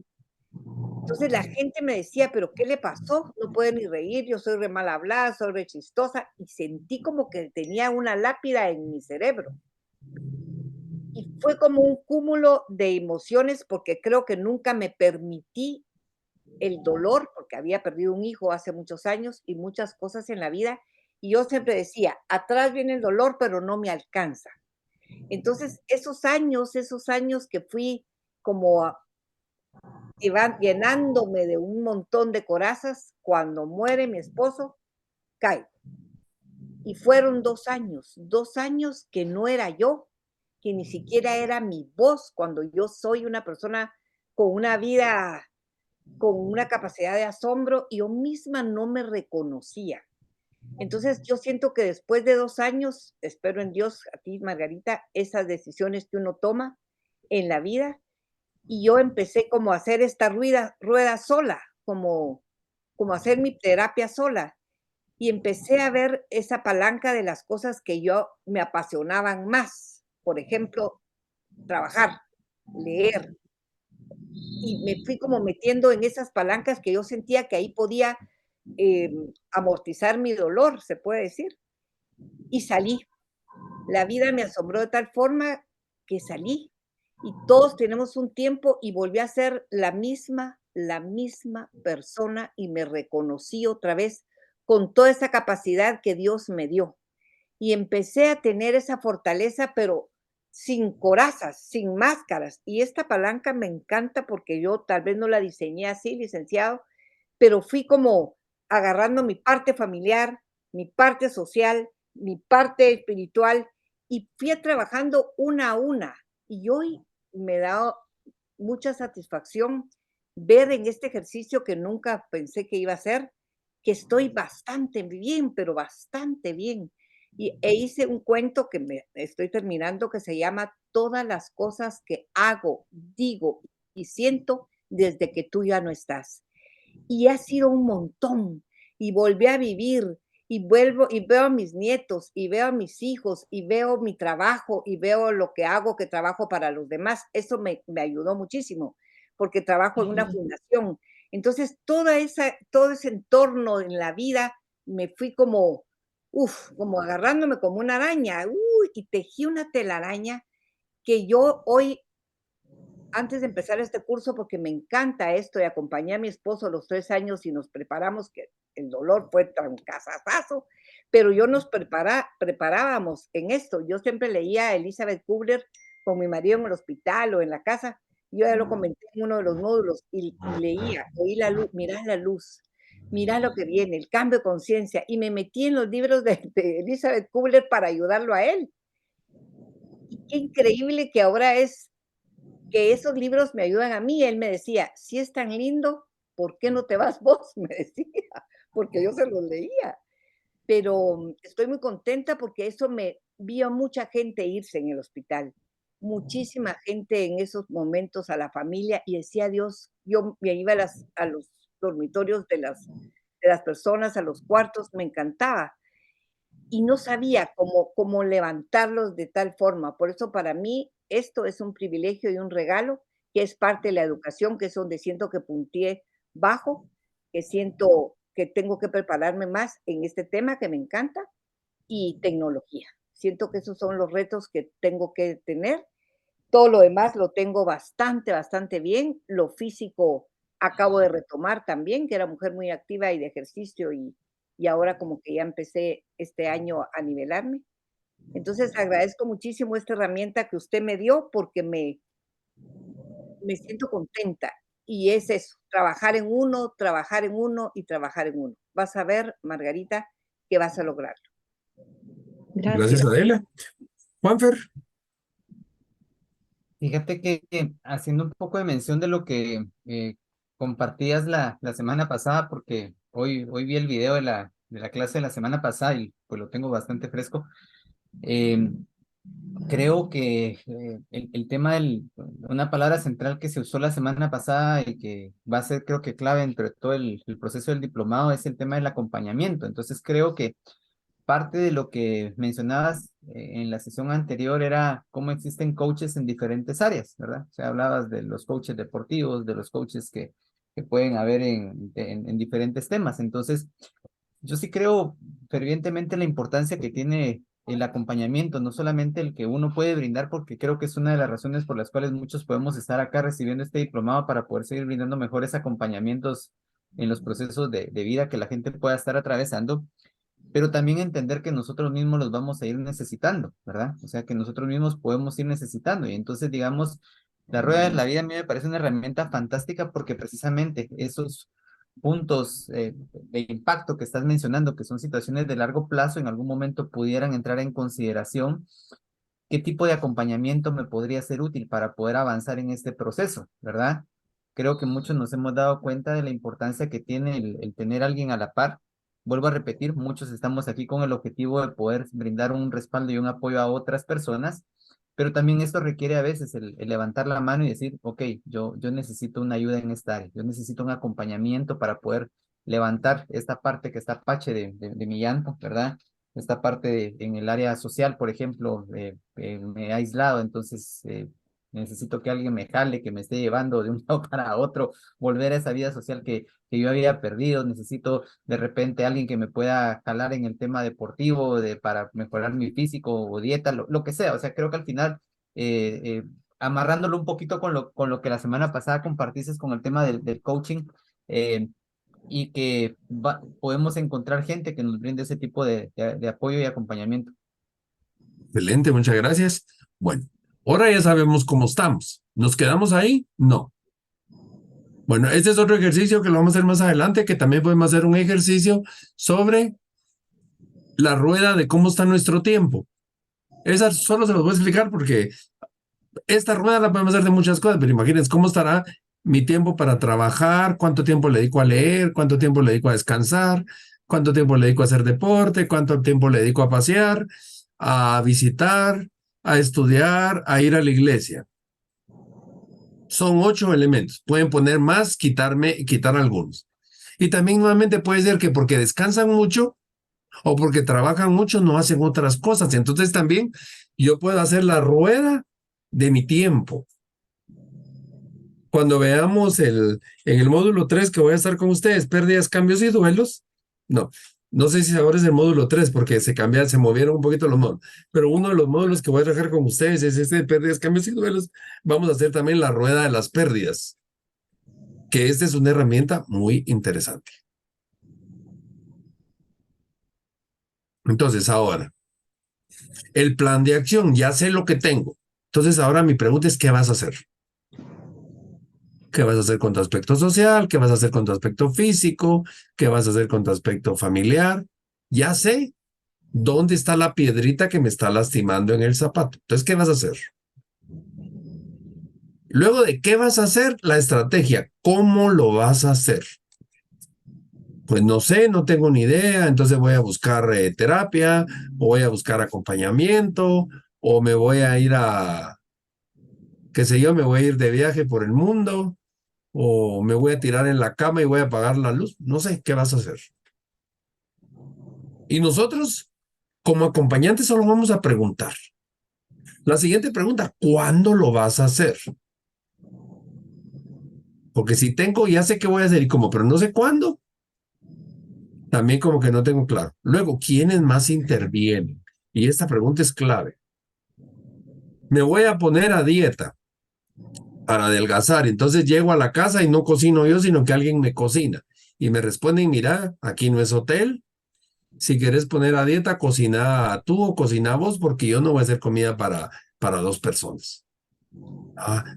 Entonces la gente me decía, pero ¿qué le pasó? No puede ni reír, yo soy re mal hablada, soy re chistosa, y sentí como que tenía una lápida en mi cerebro. Y fue como un cúmulo de emociones porque creo que nunca me permití el dolor, porque había perdido un hijo hace muchos años y muchas cosas en la vida. Y yo siempre decía, atrás viene el dolor, pero no me alcanza. Entonces, esos años que fui como llenándome de un montón de corazas, cuando muere mi esposo, caigo. Y fueron 2 años que no era yo, que ni siquiera era mi voz, cuando yo soy una persona con una vida, con una capacidad de asombro, y yo misma no me reconocía. Entonces, yo siento que después de 2 años, espero en Dios, a ti, Margarita, esas decisiones que uno toma en la vida, y yo empecé como a hacer esta rueda sola, como hacer mi terapia sola, y empecé a ver esa palanca de las cosas que yo me apasionaban más. Por ejemplo, trabajar, leer, y me fui como metiendo en esas palancas que yo sentía que ahí podía amortizar mi dolor, se puede decir, y salí. La vida me asombró de tal forma que salí, y todos tenemos un tiempo, y volví a ser la misma persona, y me reconocí otra vez con toda esa capacidad que Dios me dio. Y empecé a tener esa fortaleza, pero sin corazas, sin máscaras. Y esta palanca me encanta porque yo tal vez no la diseñé así, licenciado, pero fui como agarrando mi parte familiar, mi parte social, mi parte espiritual, y fui trabajando una a una. Y hoy me da mucha satisfacción ver en este ejercicio que nunca pensé que iba a hacer, que estoy bastante bien, pero bastante bien. Hice un cuento que me estoy terminando que se llama Todas las cosas que hago, digo y siento desde que tú ya no estás. y ha sido un montón. Y volví a vivir y vuelvo y veo a mis nietos y veo a mis hijos y veo mi trabajo y veo lo que hago, que trabajo para los demás. Eso me ayudó muchísimo porque trabajo en una fundación. Entonces, todo ese entorno en la vida me fui como, como agarrándome como una araña, y tejí una telaraña que yo hoy, antes de empezar este curso, porque me encanta esto, y acompañé a mi esposo los 3 años y nos preparamos, que el dolor fue tan casazazo, pero yo nos preparábamos en esto. Yo siempre leía a Elizabeth Kubler con mi marido en el hospital o en la casa. Yo ya lo comenté en uno de los módulos y leía, oí la luz, mirá lo que viene, el cambio de conciencia, y me metí en los libros de Elizabeth Kubler para ayudarlo a él. Y qué increíble que ahora que esos libros me ayudan a mí. Él me decía, si es tan lindo, ¿por qué no te vas vos? Me decía, porque yo se los leía. Pero estoy muy contenta porque eso me vio mucha gente irse en el hospital, muchísima gente en esos momentos, a la familia, y decía Dios, yo me iba a los dormitorios de las personas, a los cuartos, me encantaba. Y no sabía cómo levantarlos de tal forma. Por eso para mí esto es un privilegio y un regalo, que es parte de la educación, que es donde siento que punteé bajo, que siento que tengo que prepararme más en este tema que me encanta, y tecnología. Siento que esos son los retos que tengo que tener. Todo lo demás lo tengo bastante bien. Lo físico acabo de retomar también, que era mujer muy activa y de ejercicio, y ahora como que ya empecé este año a nivelarme. Entonces agradezco muchísimo esta herramienta que usted me dio porque me siento contenta. Y es eso, trabajar en uno y trabajar en uno. Vas a ver, Margarita, que vas a lograrlo. Gracias, Adela. Juanfer. Fíjate que haciendo un poco de mención de lo que compartías la semana pasada, porque hoy vi el video de la clase de la semana pasada y pues lo tengo bastante fresco. Creo que el tema una palabra central que se usó la semana pasada y que va a ser creo que clave entre todo el proceso del diplomado es el tema del acompañamiento. Entonces creo que parte de lo que mencionabas en la sesión anterior era cómo existen coaches en diferentes áreas, ¿verdad? O sea, hablabas de los coaches deportivos, de los coaches que pueden haber en diferentes temas. Entonces, yo sí creo fervientemente la importancia que tiene el acompañamiento, no solamente el que uno puede brindar, porque creo que es una de las razones por las cuales muchos podemos estar acá recibiendo este diplomado para poder seguir brindando mejores acompañamientos en los procesos de vida que la gente pueda estar atravesando, pero también entender que nosotros mismos los vamos a ir necesitando, ¿verdad? O sea, que nosotros mismos podemos ir necesitando. Y entonces, digamos, la rueda de la vida a mí me parece una herramienta fantástica porque precisamente esos puntos de impacto que estás mencionando, que son situaciones de largo plazo, en algún momento pudieran entrar en consideración qué tipo de acompañamiento me podría ser útil para poder avanzar en este proceso, ¿verdad? Creo que muchos nos hemos dado cuenta de la importancia que tiene el tener a alguien a la par. Vuelvo a repetir, muchos estamos aquí con el objetivo de poder brindar un respaldo y un apoyo a otras personas, pero también esto requiere a veces el levantar la mano y decir, ok, yo necesito una ayuda en esta área, yo necesito un acompañamiento para poder levantar esta parte que está pache de mi llanto, ¿verdad? Esta parte en el área social, por ejemplo, me he aislado, entonces necesito que alguien me jale, que me esté llevando de un lado para otro, volver a esa vida social que yo había perdido, necesito de repente alguien que me pueda jalar en el tema deportivo, para mejorar mi físico o dieta, lo que sea, o sea, creo que al final, amarrándolo un poquito con lo que la semana pasada compartiste con el tema del coaching, y que podemos encontrar gente que nos brinde ese tipo de apoyo y acompañamiento. Excelente, muchas gracias. Bueno, ahora ya sabemos cómo estamos. ¿Nos quedamos ahí? No. Bueno, este es otro ejercicio que lo vamos a hacer más adelante, que también podemos hacer un ejercicio sobre la rueda de cómo está nuestro tiempo. Esa solo se los voy a explicar porque esta rueda la podemos hacer de muchas cosas, pero imagínense cómo estará mi tiempo para trabajar, cuánto tiempo le dedico a leer, cuánto tiempo le dedico a descansar, cuánto tiempo le dedico a hacer deporte, cuánto tiempo le dedico a pasear, a visitar, a estudiar, a ir a la iglesia. Son 8 elementos. Pueden poner más, quitar algunos. Y también nuevamente puede ser que porque descansan mucho o porque trabajan mucho no hacen otras cosas. Entonces también yo puedo hacer la rueda de mi tiempo. Cuando veamos en el módulo 3 que voy a estar con ustedes, pérdidas, cambios y duelos, no sé si ahora es el módulo 3 porque se movieron un poquito los módulos, pero uno de los módulos que voy a trabajar con ustedes es este de pérdidas, cambios y duelos. Vamos a hacer también la rueda de las pérdidas, que esta es una herramienta muy interesante. Entonces ahora, el plan de acción, ya sé lo que tengo. Entonces ahora mi pregunta es, ¿qué vas a hacer? ¿Qué vas a hacer con tu aspecto social? ¿Qué vas a hacer con tu aspecto físico? ¿Qué vas a hacer con tu aspecto familiar? Ya sé dónde está la piedrita que me está lastimando en el zapato. Entonces, ¿qué vas a hacer? Luego de qué vas a hacer, la estrategia. ¿Cómo lo vas a hacer? Pues no sé, no tengo ni idea. Entonces voy a buscar terapia, o voy a buscar acompañamiento, o me voy a ir qué sé yo, me voy a ir de viaje por el mundo, o me voy a tirar en la cama y voy a apagar la luz. No sé, ¿qué vas a hacer? Y nosotros, como acompañantes, solo vamos a preguntar. La siguiente pregunta, ¿cuándo lo vas a hacer? Porque si tengo, ya sé qué voy a hacer y como, pero no sé cuándo, también como que no tengo claro. Luego, ¿quiénes más intervienen? Y esta pregunta es clave. Me voy a poner a dieta para adelgazar. Entonces llego a la casa y no cocino yo, sino que alguien me cocina. Y me responden, mira, aquí no es hotel. Si quieres poner a dieta, cocina tú o cocina vos, porque yo no voy a hacer comida para 2 personas.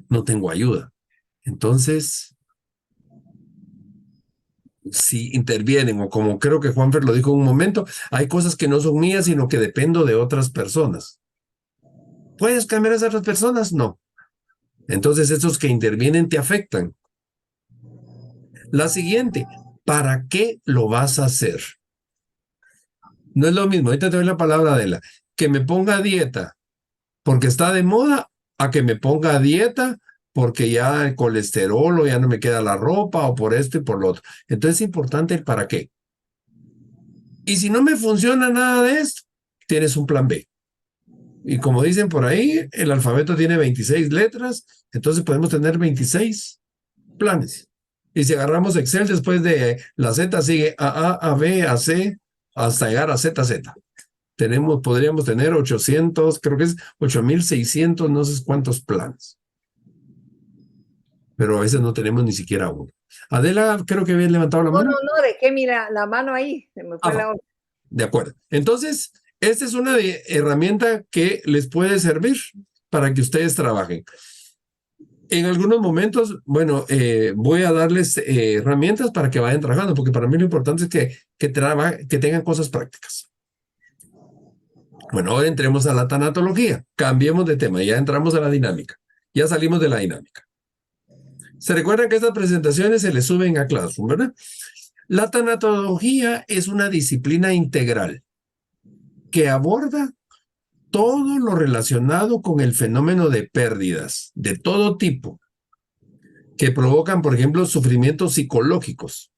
No tengo ayuda. Entonces, si intervienen, o como creo que Juanfer lo dijo en un momento, hay cosas que no son mías, sino que dependo de otras personas. ¿Puedes cambiar a esas otras personas? No. Entonces, esos que intervienen te afectan. La siguiente, ¿para qué lo vas a hacer? No es lo mismo, ahorita te doy la palabra, Adela, que me ponga a dieta porque está de moda, a que me ponga a dieta porque ya el colesterol o ya no me queda la ropa o por esto y por lo otro. Entonces es importante el para qué. Y si no me funciona nada de esto, tienes un plan B. Y como dicen por ahí, el alfabeto tiene 26 letras, entonces podemos tener 26 planes. Y si agarramos Excel, después de la Z sigue a A, B, a C, hasta llegar a ZZ. Podríamos tener 800, creo que es 8600, no sé cuántos planes. Pero a veces no tenemos ni siquiera uno. Adela, creo que había levantado la mano. No, dejé mira la mano ahí, se me fue la otra. De acuerdo. Entonces, esta es una herramienta que les puede servir para que ustedes trabajen. En algunos momentos, bueno, voy a darles herramientas para que vayan trabajando, porque para mí lo importante es que tengan cosas prácticas. Bueno, ahora entremos a la tanatología. Cambiemos de tema, ya entramos a la dinámica. Ya salimos de la dinámica. ¿Se recuerdan que estas presentaciones se les suben a Classroom, verdad? La tanatología es una disciplina integral que aborda todo lo relacionado con el fenómeno de pérdidas de todo tipo que provocan, por ejemplo, sufrimientos psicológicos,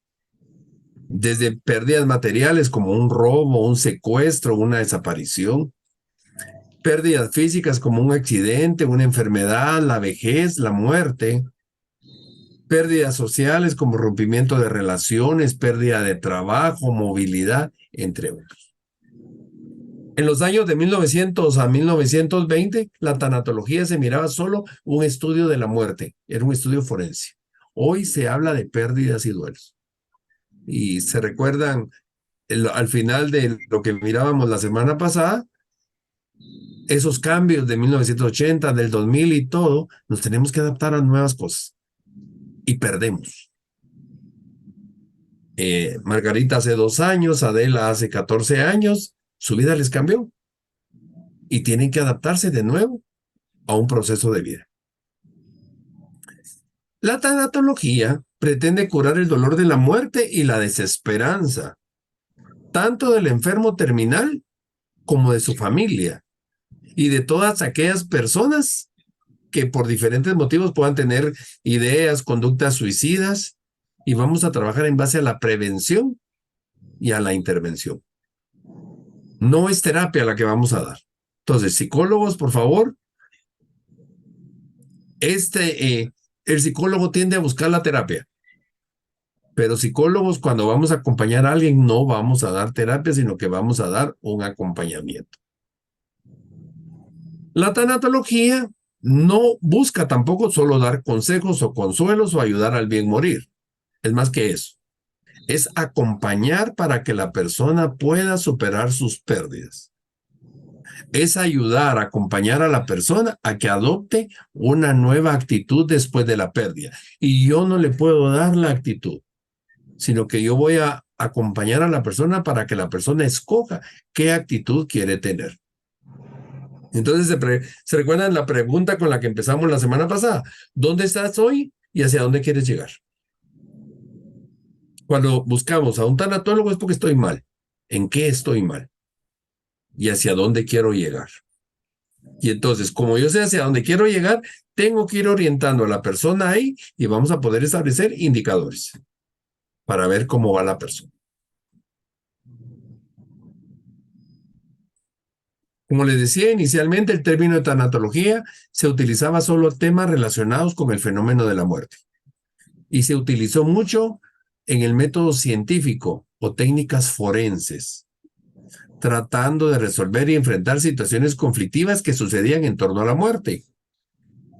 desde pérdidas materiales como un robo, un secuestro, una desaparición, pérdidas físicas como un accidente, una enfermedad, la vejez, la muerte, pérdidas sociales como rompimiento de relaciones, pérdida de trabajo, movilidad, entre otros. En los años de 1900 a 1920, la tanatología se miraba solo un estudio de la muerte, era un estudio forense. Hoy se habla de pérdidas y duelos. Y se recuerdan al final de lo que mirábamos la semana pasada, esos cambios de 1980, del 2000 y todo, nos tenemos que adaptar a nuevas cosas. Y perdemos. Margarita hace 2 años, Adela hace 14 años, su vida les cambió. Y tienen que adaptarse de nuevo a un proceso de vida. La tanatología pretende curar el dolor de la muerte y la desesperanza, tanto del enfermo terminal como de su familia y de todas aquellas personas que por diferentes motivos puedan tener ideas, conductas suicidas y vamos a trabajar en base a la prevención y a la intervención. No es terapia la que vamos a dar. Entonces, psicólogos, por favor, el psicólogo tiende a buscar la terapia, pero psicólogos, cuando vamos a acompañar a alguien, no vamos a dar terapia, sino que vamos a dar un acompañamiento. La tanatología no busca tampoco solo dar consejos o consuelos o ayudar al bien morir. Es más que eso. Es acompañar para que la persona pueda superar sus pérdidas. Es ayudar, acompañar a la persona a que adopte una nueva actitud después de la pérdida. Y yo no le puedo dar la actitud, sino que yo voy a acompañar a la persona para que la persona escoja qué actitud quiere tener. Entonces, ¿se recuerdan la pregunta con la que empezamos la semana pasada? ¿Dónde estás hoy y hacia dónde quieres llegar? Cuando buscamos a un tanatólogo es porque estoy mal. ¿En qué estoy mal? ¿Y hacia dónde quiero llegar? Y entonces, como yo sé hacia dónde quiero llegar, tengo que ir orientando a la persona ahí y vamos a poder establecer indicadores para ver cómo va la persona. Como les decía inicialmente, el término de tanatología se utilizaba solo temas relacionados con el fenómeno de la muerte. Y se utilizó mucho en el método científico o técnicas forenses, tratando de resolver y enfrentar situaciones conflictivas que sucedían en torno a la muerte,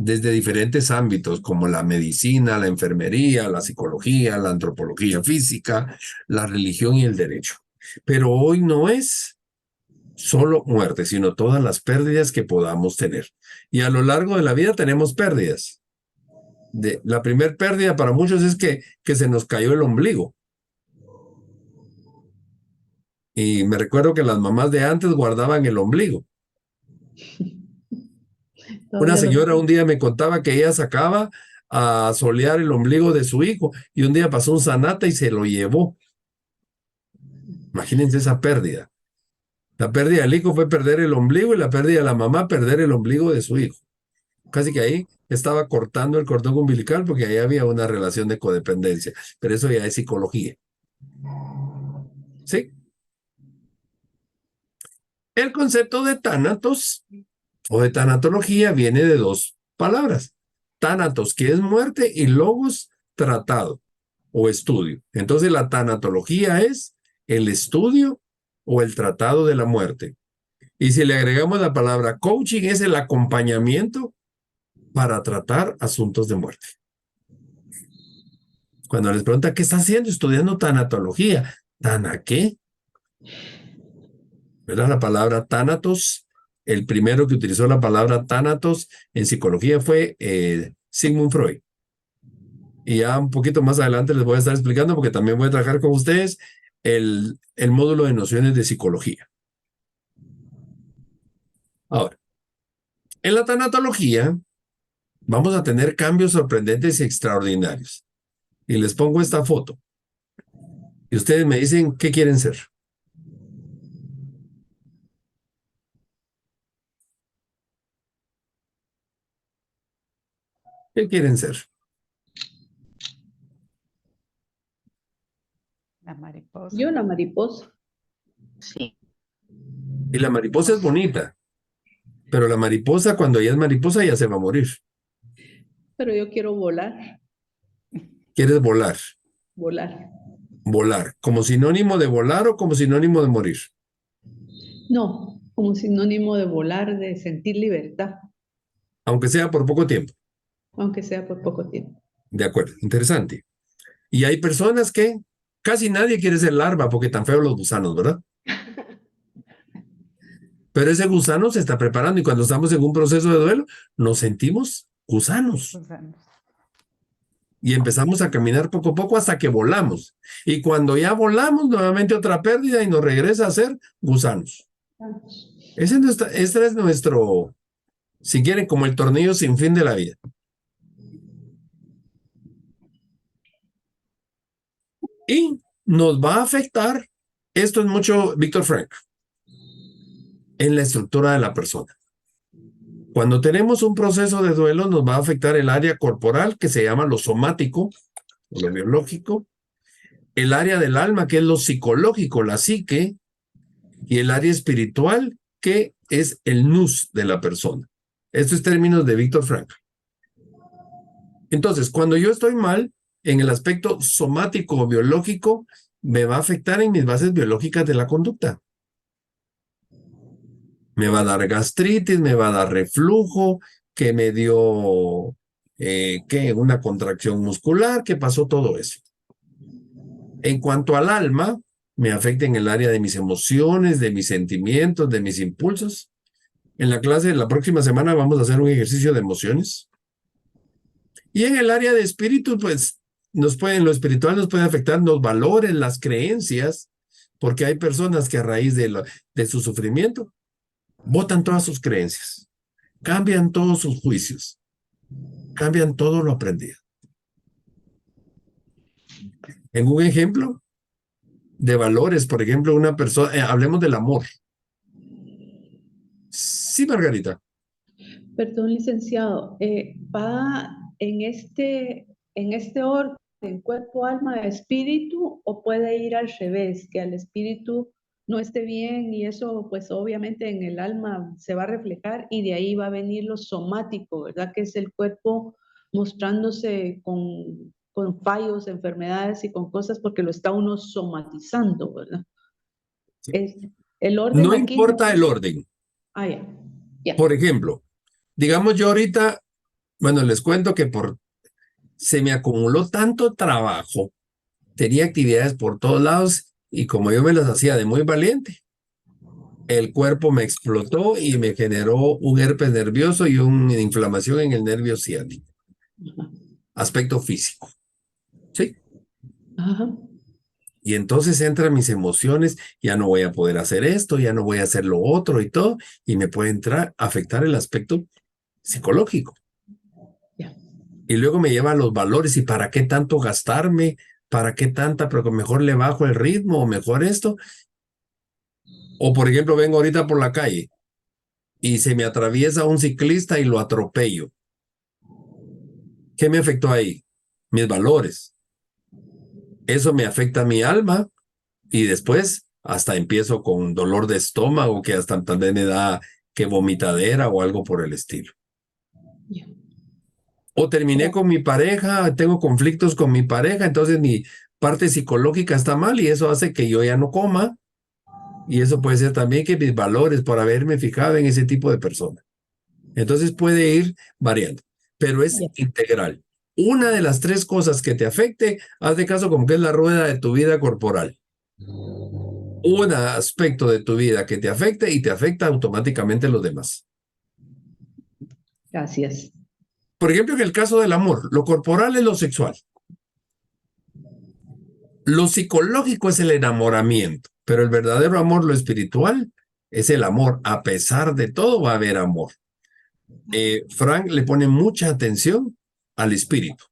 desde diferentes ámbitos como la medicina, la enfermería, la psicología, la antropología física, la religión y el derecho. Pero hoy no es solo muerte, sino todas las pérdidas que podamos tener. Y a lo largo de la vida tenemos pérdidas. La primera pérdida para muchos es que se nos cayó el ombligo. Y me recuerdo que las mamás de antes guardaban el ombligo. Una señora un día me contaba que ella sacaba a solear el ombligo de su hijo y un día pasó un zanata y se lo llevó. Imagínense esa pérdida. La pérdida del hijo fue perder el ombligo y la pérdida de la mamá perder el ombligo de su hijo. Casi que ahí estaba cortando el cordón umbilical porque ahí había una relación de codependencia. Pero eso ya es psicología. ¿Sí? El concepto de tánatos o de tanatología viene de dos palabras. Tánatos, que es muerte, y logos, tratado o estudio. Entonces la tanatología es el estudio o el tratado de la muerte. Y si le agregamos la palabra coaching, es el acompañamiento para tratar asuntos de muerte. Cuando les pregunta, ¿qué está haciendo? Estudiando tanatología. ¿Tana qué? ¿Verdad? La palabra tánatos, el primero que utilizó la palabra tánatos en psicología fue Sigmund Freud. Y ya un poquito más adelante les voy a estar explicando, porque también voy a trabajar con ustedes el módulo de nociones de psicología. Ahora, en la tanatología vamos a tener cambios sorprendentes y extraordinarios. Y les pongo esta foto. Y ustedes me dicen qué quieren ser. ¿Qué quieren ser? La mariposa. Yo la mariposa. Sí. Y la mariposa es bonita. Pero la mariposa, cuando ella es mariposa, ya se va a morir. Pero yo quiero volar. ¿Quieres volar? Volar. Volar. ¿Como sinónimo de volar o como sinónimo de morir? No, como sinónimo de volar, de sentir libertad, Aunque sea por poco tiempo. aunque sea por poco tiempo. De acuerdo, interesante. Y hay personas que casi nadie quiere ser larva porque tan feos los gusanos, ¿verdad? Pero ese gusano se está preparando y cuando estamos en un proceso de duelo, nos sentimos gusanos. Y empezamos a caminar poco a poco hasta que volamos. Y cuando ya volamos, nuevamente otra pérdida y nos regresa a ser gusanos. Este es nuestro, si quieren, como el tornillo sin fin de la vida. Y nos va a afectar, esto es mucho Víctor Frank, en la estructura de la persona. Cuando tenemos un proceso de duelo, nos va a afectar el área corporal que se llama lo somático, lo biológico, el área del alma, que es lo psicológico, la psique, y el área espiritual, que es el nous de la persona. Estos términos de Víctor Frankl. Entonces, cuando yo estoy mal, en el aspecto somático o biológico, me va a afectar en mis bases biológicas de la conducta. Me va a dar gastritis, me va a dar reflujo, que me dio una contracción muscular, que pasó todo eso. En cuanto al alma, me afecta en el área de mis emociones, de mis sentimientos, de mis impulsos. En la clase de la próxima semana vamos a hacer un ejercicio de emociones. Y en el área de espíritu, pues, en lo espiritual nos puede afectar los valores, las creencias, porque hay personas que a raíz de su sufrimiento botan todas sus creencias, cambian todos sus juicios, cambian todo lo aprendido. En un ejemplo de valores, por ejemplo, una persona, hablemos del amor. Sí, Margarita. Perdón, licenciado, ¿va en este orden, cuerpo, alma, espíritu, o puede ir al revés, que al espíritu no esté bien y eso pues obviamente en el alma se va a reflejar y de ahí va a venir lo somático, ¿verdad? Que es el cuerpo mostrándose con fallos, enfermedades y con cosas porque lo está uno somatizando, ¿verdad? Sí. Es, el orden No aquí importa el orden. Ah, ya. Ya. Por ejemplo, digamos yo ahorita, bueno, les cuento que se me acumuló tanto trabajo, tenía actividades por todos lados y como yo me las hacía de muy valiente, el cuerpo me explotó y me generó un herpes nervioso y una inflamación en el nervio ciático. Aspecto físico. ¿Sí? Ajá. Y entonces entran mis emociones, ya no voy a poder hacer esto, ya no voy a hacer lo otro y todo, y me puede afectar el aspecto psicológico. Ya. Y luego me lleva a los valores, y para qué tanto gastarme, para qué tanta, pero que mejor le bajo el ritmo, o mejor esto. O por ejemplo, vengo ahorita por la calle y se me atraviesa un ciclista y lo atropello. ¿Qué me afectó ahí? Mis valores. Eso me afecta a mi alma y después hasta empiezo con dolor de estómago que hasta tal vez me da que vomitadera o algo por el estilo. Ya. O terminé con mi pareja, tengo conflictos con mi pareja, entonces mi parte psicológica está mal y eso hace que yo ya no coma. Y eso puede ser también que mis valores por haberme fijado en ese tipo de persona. Entonces puede ir variando, pero es integral. Una de las tres cosas que te afecte, haz de caso como que es la rueda de tu vida corporal. Un aspecto de tu vida que te afecte y te afecta automáticamente los demás. Gracias. Por ejemplo, en el caso del amor, lo corporal es lo sexual. Lo psicológico es el enamoramiento, pero el verdadero amor, lo espiritual, es el amor. A pesar de todo va a haber amor. Frank le pone mucha atención al espíritu,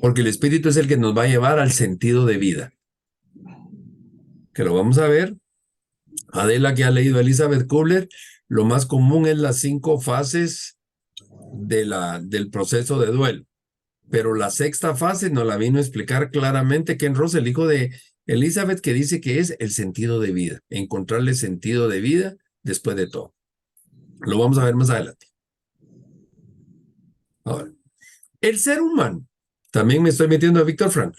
porque el espíritu es el que nos va a llevar al sentido de vida. Que lo vamos a ver. Adela, que ha leído a Elizabeth Kubler, lo más común es las 5 fases del proceso de duelo. Pero la sexta fase nos la vino a explicar claramente Ken Ross, el hijo de Elizabeth, que dice que es el sentido de vida, encontrarle sentido de vida después de todo. Lo vamos a ver más adelante. Ahora, el ser humano, también me estoy metiendo a Víctor Frankl.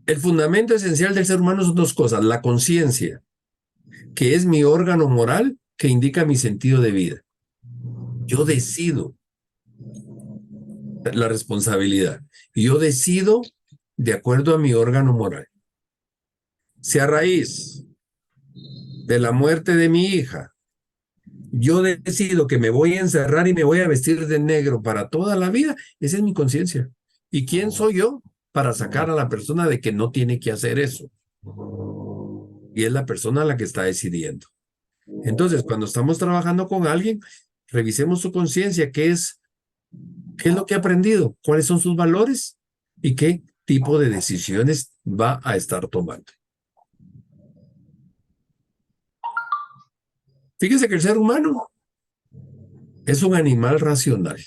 El fundamento esencial del ser humano son 2 cosas: la conciencia, que es mi órgano moral que indica mi sentido de vida. Yo decido la responsabilidad. Yo decido de acuerdo a mi órgano moral. Si a raíz de la muerte de mi hija, yo decido que me voy a encerrar y me voy a vestir de negro para toda la vida, esa es mi conciencia. ¿Y quién soy yo para sacar a la persona de que no tiene que hacer eso? Y es la persona la que está decidiendo. Entonces, cuando estamos trabajando con alguien, revisemos su conciencia, qué es lo que ha aprendido, cuáles son sus valores y qué tipo de decisiones va a estar tomando. Fíjese que el ser humano es un animal racional.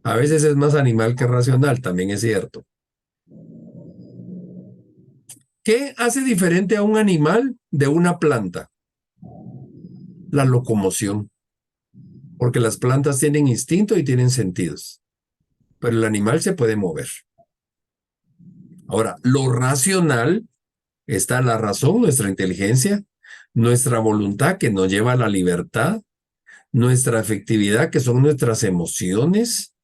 A veces es más animal que racional, también es cierto. ¿Qué hace diferente a un animal de una planta? La locomoción. Porque las plantas tienen instinto y tienen sentidos. Pero el animal se puede mover. Ahora, lo racional está la razón, nuestra inteligencia, nuestra voluntad que nos lleva a la libertad, nuestra afectividad que son nuestras emociones,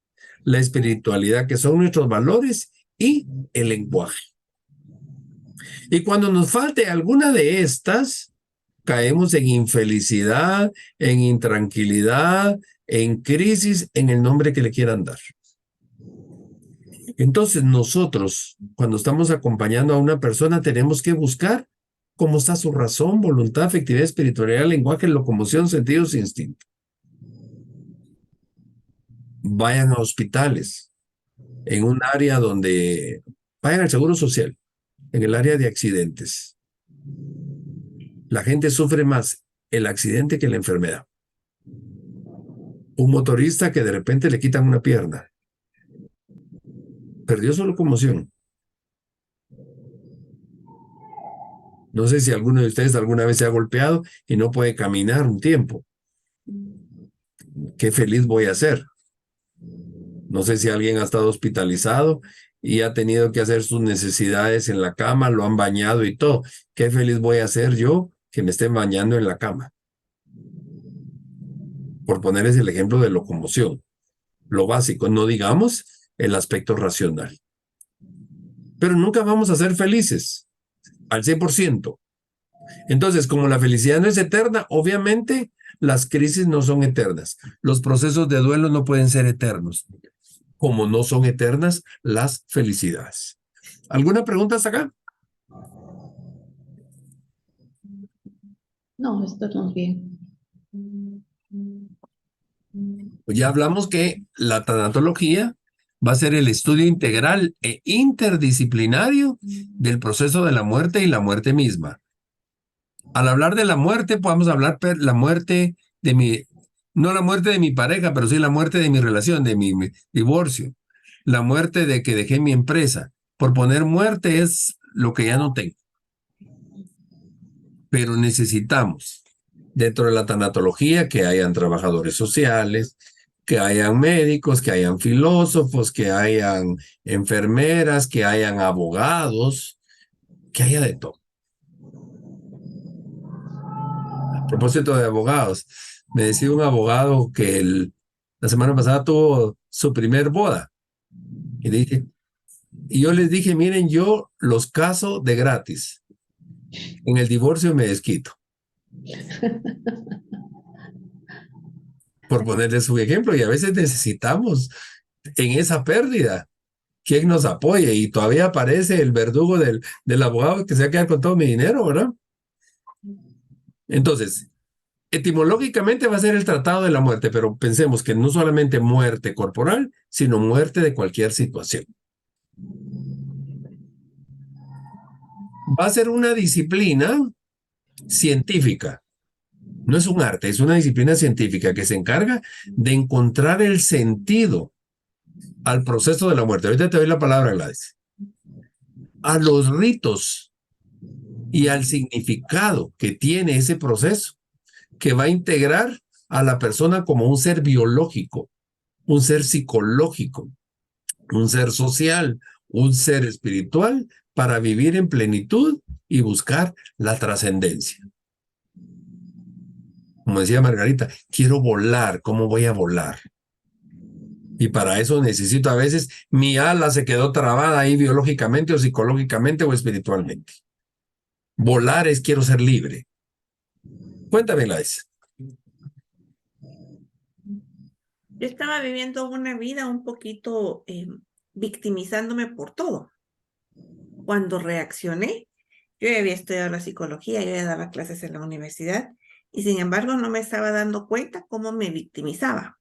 la espiritualidad que son nuestros valores y el lenguaje. Y cuando nos falte alguna de estas, caemos en infelicidad, en intranquilidad, en crisis, en el nombre que le quieran dar. Entonces nosotros, cuando estamos acompañando a una persona, tenemos que buscar cómo está su razón, voluntad, afectividad, espiritualidad, lenguaje, locomoción, sentidos e instinto. Vayan a hospitales, en un área donde vayan al Seguro Social, en el área de accidentes. La gente sufre más el accidente que la enfermedad. Un motorista que de repente le quitan una pierna, perdió su locomoción. No sé si alguno de ustedes alguna vez se ha golpeado y no puede caminar un tiempo. Qué feliz voy a ser. No sé si alguien ha estado hospitalizado y ha tenido que hacer sus necesidades en la cama, lo han bañado y todo. Qué feliz voy a ser yo que me estén bañando en la cama. Por ponerles el ejemplo de locomoción. Lo básico, no digamos el aspecto racional. Pero nunca vamos a ser felices al 100%. Entonces, como la felicidad no es eterna, obviamente las crisis no son eternas. Los procesos de duelo no pueden ser eternos, como no son eternas las felicidades. ¿Alguna pregunta hasta acá? No, estamos bien. Pues ya hablamos que la tanatología va a ser el estudio integral e interdisciplinario del proceso de la muerte y la muerte misma. Al hablar de la muerte, podemos hablar la muerte de mi, no la muerte de mi pareja, pero sí la muerte de mi relación, de mi divorcio, la muerte de que dejé mi empresa. Por poner muerte es lo que ya no tengo. Pero necesitamos, dentro de la tanatología, que hayan trabajadores sociales, que hayan médicos, que hayan filósofos, que hayan enfermeras, que hayan abogados, que haya de todo. A propósito de abogados, me decía un abogado que la semana pasada tuvo su primer boda. Y yo les dije, miren, yo los caso de gratis. En el divorcio me desquito. Por ponerles un ejemplo, y a veces necesitamos en esa pérdida quien nos apoye, y todavía aparece el verdugo del abogado que se va a quedar con todo mi dinero, ¿verdad? Entonces, etimológicamente va a ser el tratado de la muerte, pero pensemos que no solamente muerte corporal, sino muerte de cualquier situación. Va a ser una disciplina científica. No es un arte, es una disciplina científica que se encarga de encontrar el sentido al proceso de la muerte. Ahorita te doy la palabra, Gladys. A los ritos y al significado que tiene ese proceso, que va a integrar a la persona como un ser biológico, un ser psicológico, un ser social, un ser espiritual, para vivir en plenitud y buscar la trascendencia. Como decía Margarita, quiero volar, ¿cómo voy a volar? Y para eso necesito a veces, mi ala se quedó trabada ahí biológicamente o psicológicamente o espiritualmente. Volar es quiero ser libre. Cuéntame, Laís. Yo estaba viviendo una vida un poquito victimizándome por todo. Cuando reaccioné, yo ya había estudiado la psicología, yo ya daba clases en la universidad y sin embargo no me estaba dando cuenta cómo me victimizaba.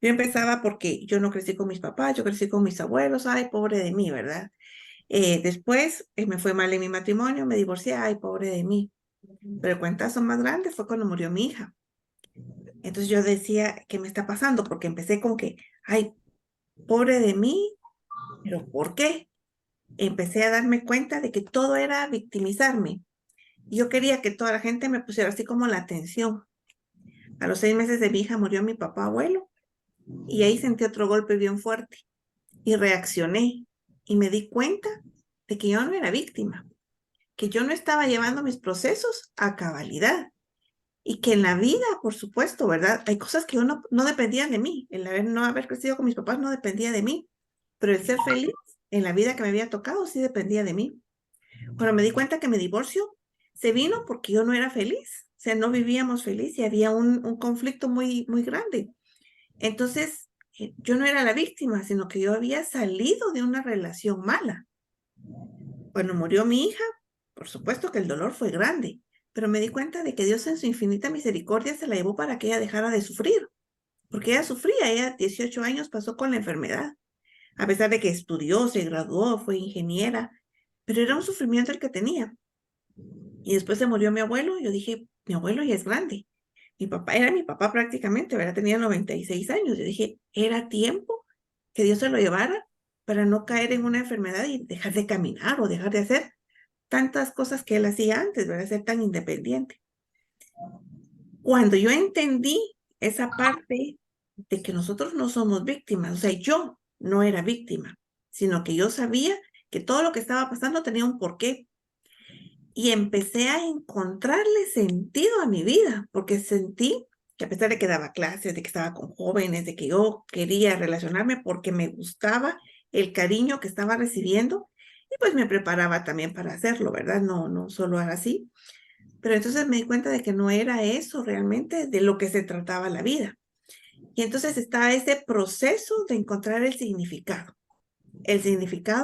Yo empezaba porque yo no crecí con mis papás, yo crecí con mis abuelos, ay, pobre de mí, ¿verdad? Después me fue mal en mi matrimonio, me divorcié, ay, pobre de mí. Pero el cuentazo más grande fue cuando murió mi hija. Entonces yo decía, ¿qué me está pasando? Porque empecé con que, ay, pobre de mí, pero ¿por qué? Empecé a darme cuenta de que todo era victimizarme. Yo quería que toda la gente me pusiera así como la atención. A los 6 meses de mi hija murió mi papá abuelo y ahí sentí otro golpe bien fuerte y reaccioné y me di cuenta de que yo no era víctima, que yo no estaba llevando mis procesos a cabalidad y que en la vida, por supuesto, ¿verdad? Hay cosas que yo no dependían de mí. No haber crecido con mis papás no dependía de mí, pero el ser feliz en la vida que me había tocado sí dependía de mí. Cuando me di cuenta que mi divorcio se vino porque yo no era feliz, o sea, no vivíamos feliz y había un conflicto muy, muy grande. Entonces, yo no era la víctima, sino que yo había salido de una relación mala. Cuando murió mi hija, por supuesto que el dolor fue grande, pero me di cuenta de que Dios en su infinita misericordia se la llevó para que ella dejara de sufrir, porque ella sufría, ella 18 años pasó con la enfermedad, a pesar de que estudió, se graduó, fue ingeniera, pero era un sufrimiento el que tenía. Y después se murió mi abuelo, yo dije, mi abuelo ya es grande. Mi papá era mi papá prácticamente, ¿verdad? Tenía 96 años. Yo dije, era tiempo que Dios se lo llevara para no caer en una enfermedad y dejar de caminar o dejar de hacer tantas cosas que él hacía antes, ¿verdad? Ser tan independiente. Cuando yo entendí esa parte de que nosotros no somos víctimas, o sea, yo no era víctima, sino que yo sabía que todo lo que estaba pasando tenía un porqué. Y empecé a encontrarle sentido a mi vida, porque sentí que a pesar de que daba clases, de que estaba con jóvenes, de que yo quería relacionarme porque me gustaba el cariño que estaba recibiendo, y pues me preparaba también para hacerlo, ¿verdad? No solo era así. Pero entonces me di cuenta de que no era eso realmente de lo que se trataba la vida. Y entonces estaba ese proceso de encontrar el significado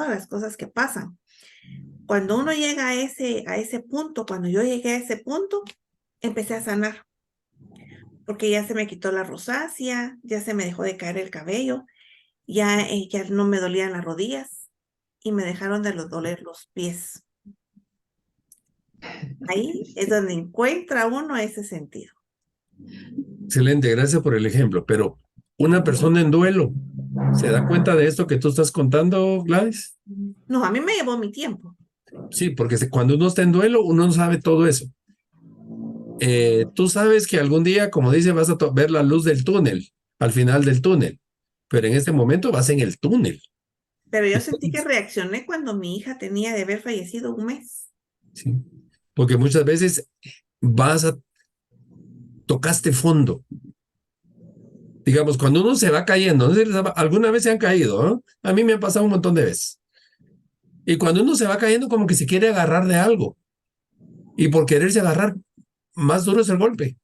a las cosas que pasan. Cuando uno llega a ese punto, cuando yo llegué a ese punto, empecé a sanar, porque ya se me quitó la rosácea, ya se me dejó de caer el cabello, ya no me dolían las rodillas y me dejaron de doler los pies. Ahí es donde encuentra uno ese sentido. Excelente, gracias por el ejemplo. Pero una persona en duelo, ¿se da cuenta de esto que tú estás contando, Gladys? No, a mí me llevó mi tiempo. Sí, porque cuando uno está en duelo, uno no sabe todo eso. Tú sabes que algún día, como dice, vas a ver la luz del túnel, al final del túnel, pero en este momento vas en el túnel. Pero yo sentí que reaccioné cuando mi hija tenía de haber fallecido 1 mes. Sí, porque muchas veces tocaste fondo. Digamos, cuando uno se va cayendo, no sé, alguna vez se han caído, ¿no? A mí me ha pasado un montón de veces. Y cuando uno se va cayendo, como que se quiere agarrar de algo. Y por quererse agarrar, más duro es el golpe.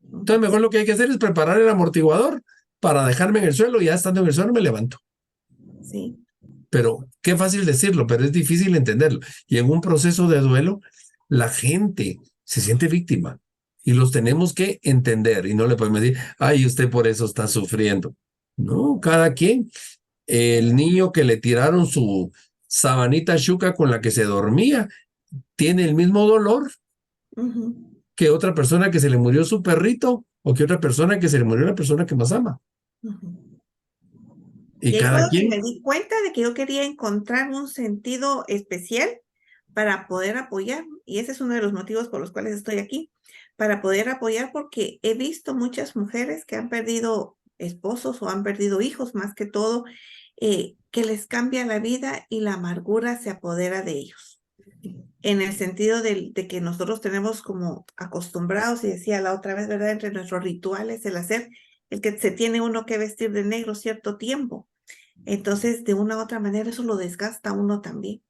Entonces, mejor lo que hay que hacer es preparar el amortiguador para dejarme en el suelo y ya estando en el suelo me levanto. Sí. Pero qué fácil decirlo, pero es difícil entenderlo. Y en un proceso de duelo, la gente se siente víctima y los tenemos que entender y no le podemos decir, ay, usted por eso está sufriendo. No, cada quien. El niño que le tiraron su sabanita chuca con la que se dormía tiene el mismo dolor que otra persona que se le murió su perrito o que otra persona que se le murió la persona que más ama. Y ahí cada fue donde quien. me di cuenta de que yo quería encontrar un sentido especial para poder apoyar. Y ese es uno de los motivos por los cuales estoy aquí, para poder apoyar, porque he visto muchas mujeres que han perdido esposos o han perdido hijos, más que todo, que les cambia la vida y la amargura se apodera de ellos. En el sentido de que nosotros tenemos como acostumbrados, y decía la otra vez, ¿verdad? Entre nuestros rituales, el hacer, el que se tiene uno que vestir de negro cierto tiempo. Entonces, de una u otra manera, eso lo desgasta a uno también.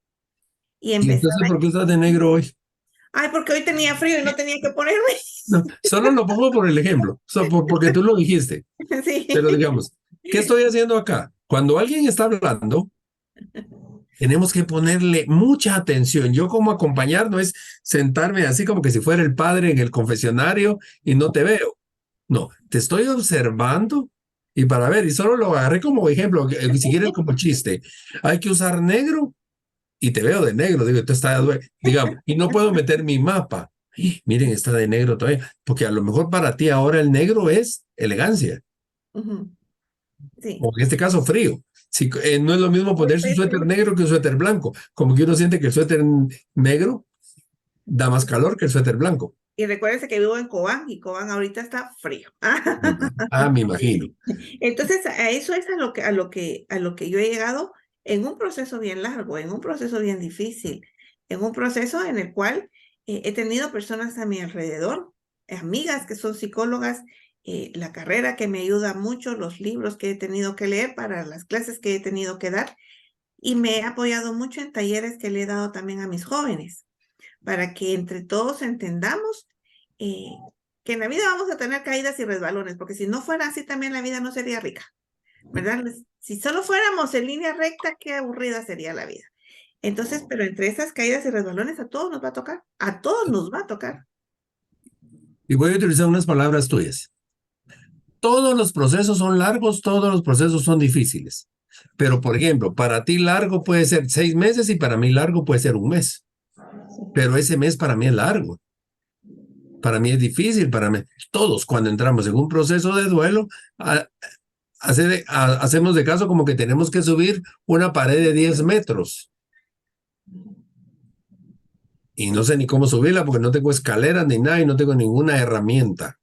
Y ¿Y empezar entonces por qué estás de negro hoy? Ay, porque hoy tenía frío y no tenía que ponerme. No, solo lo pongo por el ejemplo, porque tú lo dijiste. Sí. Pero digamos, ¿qué estoy haciendo acá? Cuando alguien está hablando, tenemos que ponerle mucha atención. Yo como acompañar no es sentarme así como que si fuera el padre en el confesionario y no te veo. No, te estoy observando y para ver, y solo lo agarré como ejemplo, si quieres como chiste. Hay que usar negro y te veo de negro, digo, tú estás, digamos, y no puedo meter mi mapa. Miren, está de negro todavía, porque a lo mejor para ti ahora el negro es elegancia. Sí. O en este caso frío. Si, no es lo mismo ponerse un suéter negro que un suéter blanco. Como que uno siente que el suéter negro da más calor que el suéter blanco. Y recuérdense que vivo en Cobán y Cobán ahorita está frío. Ah, me imagino. Entonces, a eso es a lo que yo he llegado en un proceso bien largo, en un proceso bien difícil, en un proceso en el cual he tenido personas a mi alrededor, amigas que son psicólogas, la carrera que me ayuda mucho, los libros que he tenido que leer para las clases que he tenido que dar, y me he apoyado mucho en talleres que le he dado también a mis jóvenes, para que entre todos entendamos que en la vida vamos a tener caídas y resbalones, porque si no fuera así también la vida no sería rica, ¿verdad? Si solo fuéramos en línea recta, qué aburrida sería la vida. Entonces, pero entre esas caídas y resbalones a todos nos va a tocar, a todos nos va a tocar. Y voy a utilizar unas palabras tuyas. Todos los procesos son largos, todos los procesos son difíciles. Pero, por ejemplo, para ti largo puede ser 6 meses y para mí largo puede ser 1 mes. Pero ese mes para mí es largo. Para mí es difícil, para mí. Todos cuando entramos en un proceso de duelo, hacemos de caso como que tenemos que subir una pared de 10 metros. Y no sé ni cómo subirla porque no tengo escaleras ni nada y no tengo ninguna herramienta.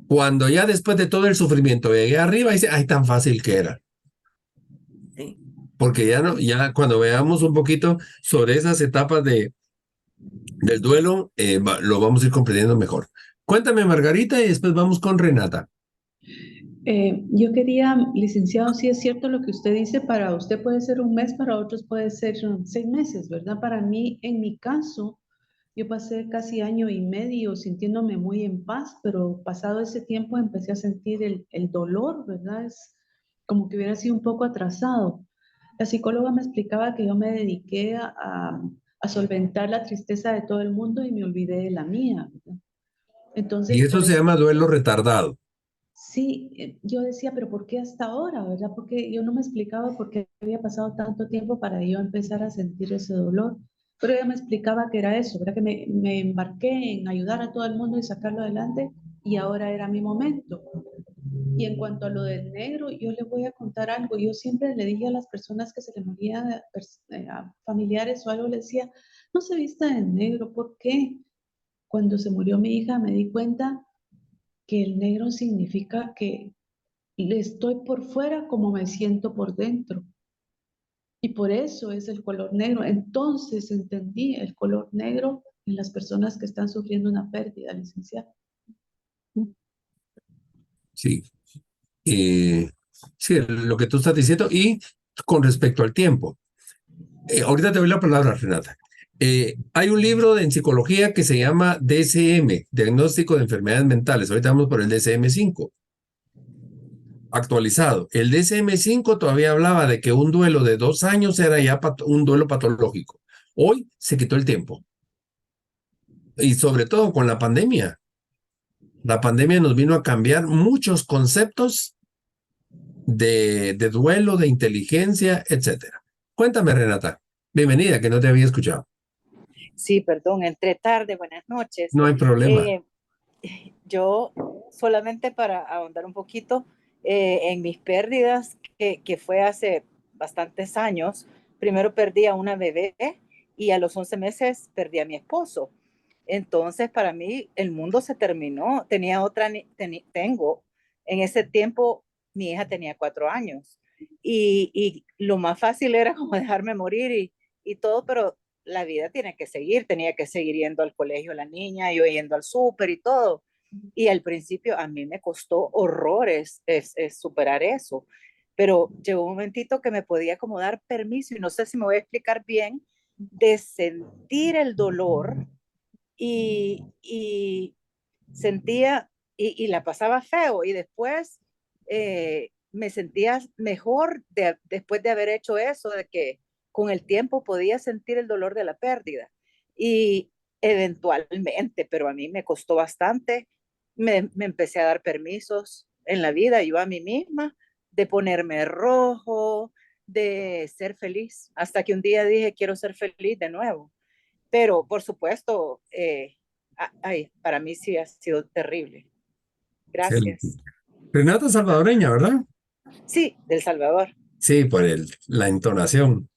Cuando ya después de todo el sufrimiento llegué arriba, dice, ay, tan fácil que era. Sí. Porque ya no, ya cuando veamos un poquito sobre esas etapas del duelo, lo vamos a ir comprendiendo mejor. Cuéntame, Margarita, y después vamos con Renata. Yo quería, licenciado, si es cierto lo que usted dice, para usted puede ser 1 mes, para otros puede ser 6 meses, ¿verdad? Para mí, en mi caso, yo pasé casi 1 año y medio sintiéndome muy en paz, pero pasado ese tiempo empecé a sentir el dolor, ¿verdad? Es como que hubiera sido un poco atrasado. La psicóloga me explicaba que yo me dediqué a solventar la tristeza de todo el mundo y me olvidé de la mía, ¿verdad? Y Entonces, eso por se eso, llama duelo retardado. sí, yo decía, pero ¿por qué hasta ahora, verdad? Porque yo no me explicaba por qué había pasado tanto tiempo para yo empezar a sentir ese dolor. Pero ella me explicaba que era eso, ¿verdad? Que me embarqué en ayudar a todo el mundo y sacarlo adelante y ahora era mi momento. Y en cuanto a lo del negro, yo le voy a contar algo. Yo siempre le dije a las personas que se le morían a familiares o algo, le decía, no se vista de negro, ¿por qué? Cuando se murió mi hija me di cuenta que el negro significa que le estoy por fuera como me siento por dentro. Y por eso es el color negro. Entonces entendí el color negro en las personas que están sufriendo una pérdida, licenciada. Sí. Sí, lo que tú estás diciendo. Y con respecto al tiempo. Ahorita te doy la palabra, Renata. Hay un libro en psicología que se llama DSM, Diagnóstico de Enfermedades Mentales. Ahorita vamos por el DSM-5, actualizado. El DSM-5 todavía hablaba de que un duelo de 2 años era ya un duelo patológico. Hoy se quitó el tiempo. Y sobre todo con la pandemia. La pandemia nos vino a cambiar muchos conceptos de duelo, de inteligencia, etcétera. Cuéntame, Renata. Bienvenida, que no te había escuchado. Sí, perdón, entré tarde, buenas noches. No hay problema. Yo solamente para ahondar un poquito en mis pérdidas, que fue hace bastantes años. Primero perdí a una bebé y a los 11 meses perdí a mi esposo. Entonces, para mí, el mundo se terminó. Tengo, en ese tiempo, mi hija tenía 4 años. Y lo más fácil era como dejarme morir y todo, pero la vida tiene que seguir. Tenía que seguir yendo al colegio la niña, yo yendo al súper y todo. Y al principio a mí me costó horrores es superar eso. Pero llegó un momentito que me podía como dar permiso, y no sé si me voy a explicar bien, de sentir el dolor y sentía y la pasaba feo y después me sentía mejor después de haber hecho eso, de que con el tiempo podía sentir el dolor de la pérdida y eventualmente, pero a mí me costó bastante, me empecé a dar permisos en la vida, yo a mí misma, de ponerme rojo, de ser feliz, hasta que un día dije, quiero ser feliz de nuevo. Pero, por supuesto, para mí sí ha sido terrible. Sí, Gracias. Renata es salvadoreña, ¿verdad? Sí, del Salvador. Sí, por la entonación.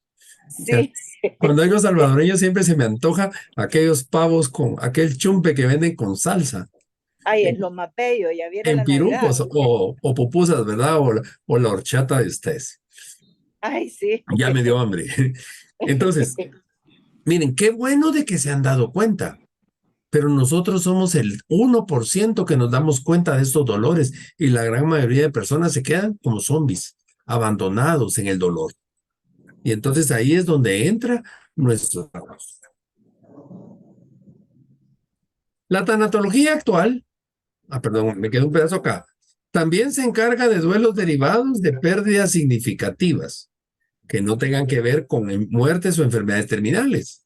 Sí. Cuando digo salvadoreño siempre se me antoja aquellos pavos con aquel chumpe que venden con salsa. Ay, es lo más bello, ya viene En la Navidad. pirucos o pupusas, ¿verdad? O la horchata de ustedes. Ay, sí. Ya me dio hambre. Entonces, miren, qué bueno de que se han dado cuenta, pero nosotros somos el 1% que nos damos cuenta de estos dolores y la gran mayoría de personas se quedan como zombies, abandonados en el dolor. Y entonces ahí es donde entra nuestro trabajo. La tanatología actual, perdón, me quedó un pedazo acá, también se encarga de duelos derivados de pérdidas significativas que no tengan que ver con muertes o enfermedades terminales.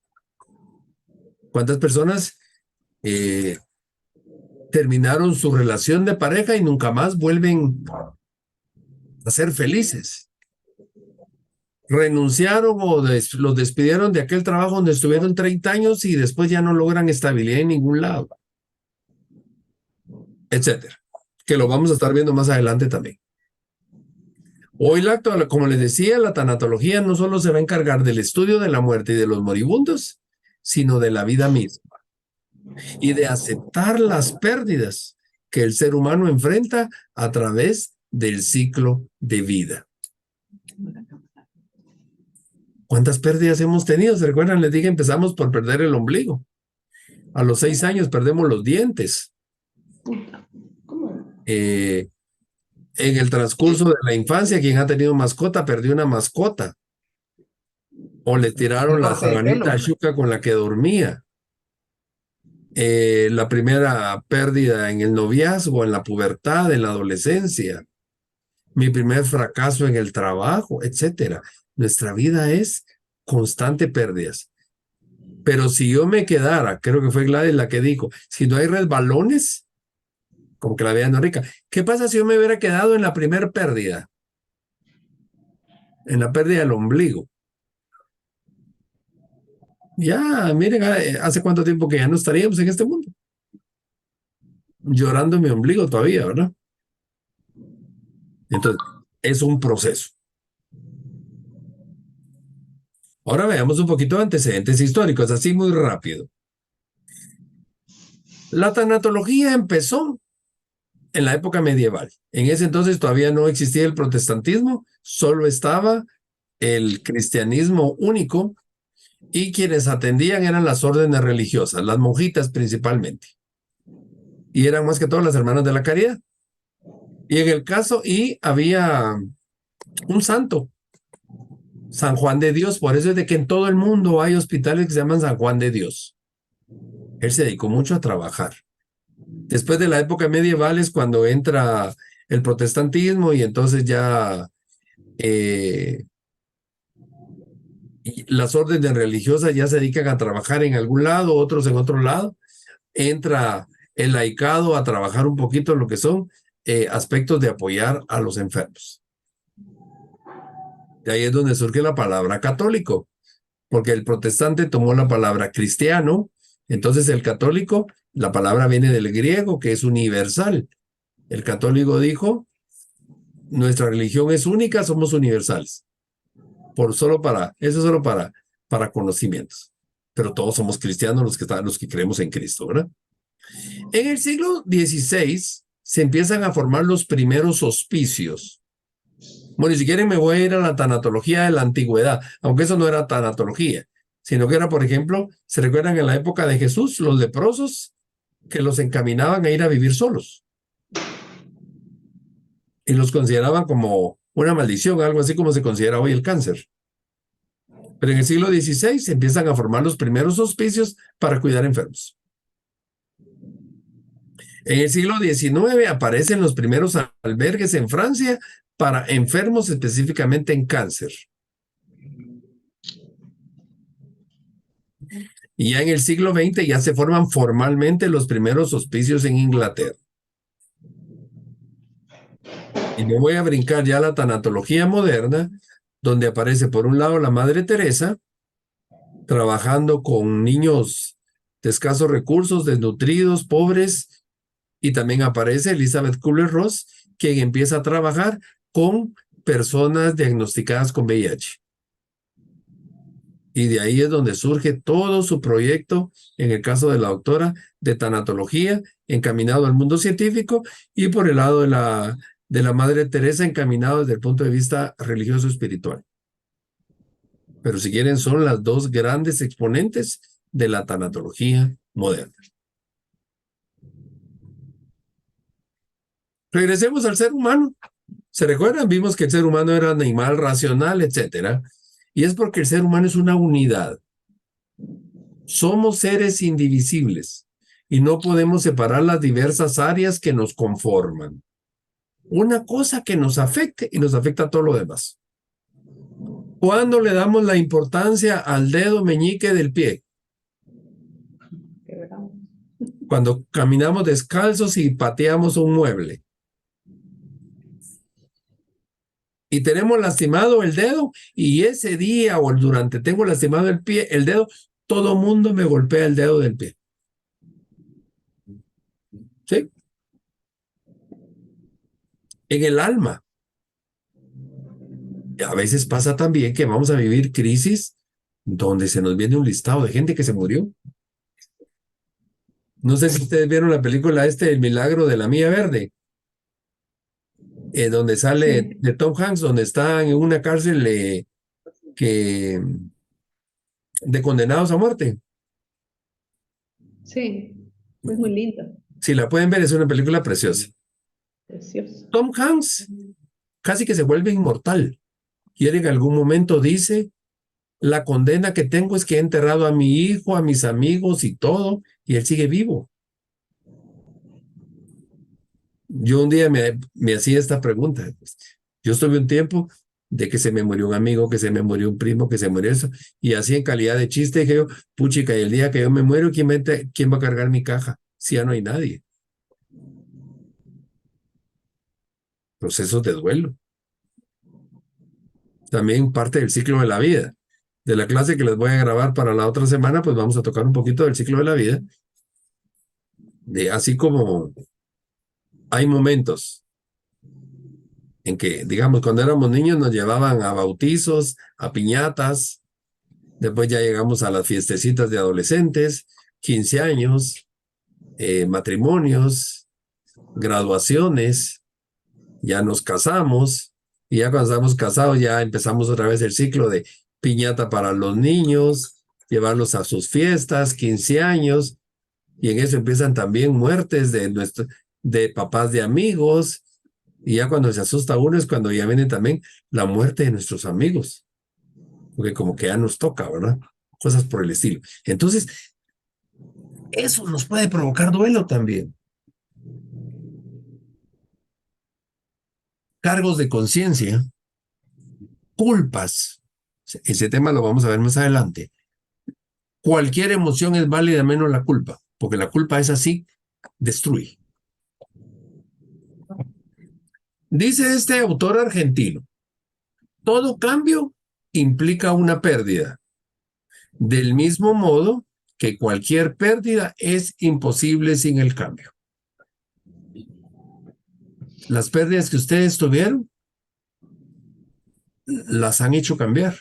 ¿Cuántas personas terminaron su relación de pareja y nunca más vuelven a ser felices? Renunciaron o los despidieron de aquel trabajo donde estuvieron 30 años y después ya no logran estabilidad en ningún lado, etcétera. Que lo vamos a estar viendo más adelante también. Hoy, como les decía, la tanatología no solo se va a encargar del estudio de la muerte y de los moribundos, sino de la vida misma y de aceptar las pérdidas que el ser humano enfrenta a través del ciclo de vida. ¿Cuántas pérdidas hemos tenido? ¿Se recuerdan? Les dije, empezamos por perder el ombligo. A los 6 años perdemos los dientes. En el transcurso de la infancia, quien ha tenido mascota perdió una mascota. O le tiraron la sabanita chuca con la que dormía. La primera pérdida en el noviazgo, en la pubertad, en la adolescencia. Mi primer fracaso en el trabajo, etcétera. Nuestra vida es constante pérdidas. Pero si yo me quedara, creo que fue Gladys la que dijo, si no hay resbalones, como que la vida no es rica. ¿Qué pasa si yo me hubiera quedado en la primer pérdida? En la pérdida del ombligo. Ya, miren, hace cuánto tiempo que ya no estaríamos en este mundo. Llorando mi ombligo todavía, ¿verdad? Entonces, es un proceso. Ahora veamos un poquito de antecedentes históricos, así muy rápido. La tanatología empezó en la época medieval. En ese entonces todavía no existía el protestantismo, solo estaba el cristianismo único y quienes atendían eran las órdenes religiosas, las monjitas principalmente. Y eran más que todo las hermanas de la caridad. Y en el caso, había un santo, San Juan de Dios, por eso es de que en todo el mundo hay hospitales que se llaman San Juan de Dios. Él se dedicó mucho a trabajar. Después de la época medieval es cuando entra el protestantismo y entonces ya las órdenes religiosas ya se dedican a trabajar en algún lado, otros en otro lado. Entra el laicado a trabajar un poquito en lo que son aspectos de apoyar a los enfermos. De ahí es donde surge la palabra católico, porque el protestante tomó la palabra cristiano, entonces el católico, la palabra viene del griego, que es universal. El católico dijo, nuestra religión es única, somos universales. Eso es solo para conocimientos. Pero todos somos cristianos los que creemos en Cristo, ¿verdad? En el siglo XVI se empiezan a formar los primeros hospicios. Bueno, y si quieren me voy a ir a la tanatología de la antigüedad, aunque eso no era tanatología, sino que era, por ejemplo, ¿se recuerdan en la época de Jesús, los leprosos que los encaminaban a ir a vivir solos? Y los consideraban como una maldición, algo así como se considera hoy el cáncer. Pero en el siglo XVI se empiezan a formar los primeros hospicios para cuidar enfermos. En el siglo XIX aparecen los primeros albergues en Francia para enfermos específicamente en cáncer. Y ya en el siglo XX ya se forman formalmente los primeros hospicios en Inglaterra. Y me voy a brincar ya a la tanatología moderna, donde aparece por un lado la Madre Teresa, trabajando con niños de escasos recursos, desnutridos, pobres, y también aparece Elizabeth Kubler-Ross, quien empieza a trabajar con personas diagnosticadas con VIH. Y de ahí es donde surge todo su proyecto, en el caso de la doctora, de tanatología, encaminado al mundo científico, y por el lado de la Madre Teresa, encaminado desde el punto de vista religioso espiritual. Pero si quieren, son las dos grandes exponentes de la tanatología moderna. Regresemos al ser humano. ¿Se recuerdan? Vimos que el ser humano era animal racional, etcétera. Y es porque el ser humano es una unidad. Somos seres indivisibles y no podemos separar las diversas áreas que nos conforman. Una cosa que nos afecte y nos afecta a todo lo demás. ¿Cuándo le damos la importancia al dedo meñique del pie? Cuando caminamos descalzos y pateamos un mueble. Y tenemos lastimado el dedo, y ese día o durante tengo lastimado el pie, el dedo, todo mundo me golpea el dedo del pie. ¿Sí? En el alma. A veces pasa también que vamos a vivir crisis donde se nos viene un listado de gente que se murió. No sé si ustedes vieron la película El milagro de la Milla Verde. Donde sale de Tom Hanks, donde está en una cárcel de condenados a muerte. Sí, es muy linda. Si la pueden ver, es una película preciosa. Preciosa. Tom Hanks casi que se vuelve inmortal. Y él en algún momento dice, la condena que tengo es que he enterrado a mi hijo, a mis amigos y todo, y él sigue vivo. Yo un día me hacía esta pregunta. Yo estuve un tiempo de que se me murió un amigo, que se me murió un primo, que se murió eso, y así en calidad de chiste dije yo, puchica, y el día que yo me muero, ¿quién va a cargar mi caja? Si ya no hay nadie. Procesos de duelo. También parte del ciclo de la vida. De la clase que les voy a grabar para la otra semana, pues vamos a tocar un poquito del ciclo de la vida. Así como hay momentos en que, digamos, cuando éramos niños nos llevaban a bautizos, a piñatas, después ya llegamos a las fiestecitas de adolescentes, 15 años, matrimonios, graduaciones, ya nos casamos, y ya cuando estamos casados ya empezamos otra vez el ciclo de piñata para los niños, llevarlos a sus fiestas, 15 años, y en eso empiezan también muertes de papás de amigos, y ya cuando se asusta uno es cuando ya viene también la muerte de nuestros amigos, porque como que ya nos toca, ¿verdad? Cosas por el estilo. Entonces, eso nos puede provocar duelo también. Cargos de conciencia, culpas. Ese tema lo vamos a ver más adelante. Cualquier emoción es válida menos la culpa, porque la culpa es así, destruye. Dice este autor argentino, todo cambio implica una pérdida, del mismo modo que cualquier pérdida es imposible sin el cambio. Las pérdidas que ustedes tuvieron las han hecho cambiar.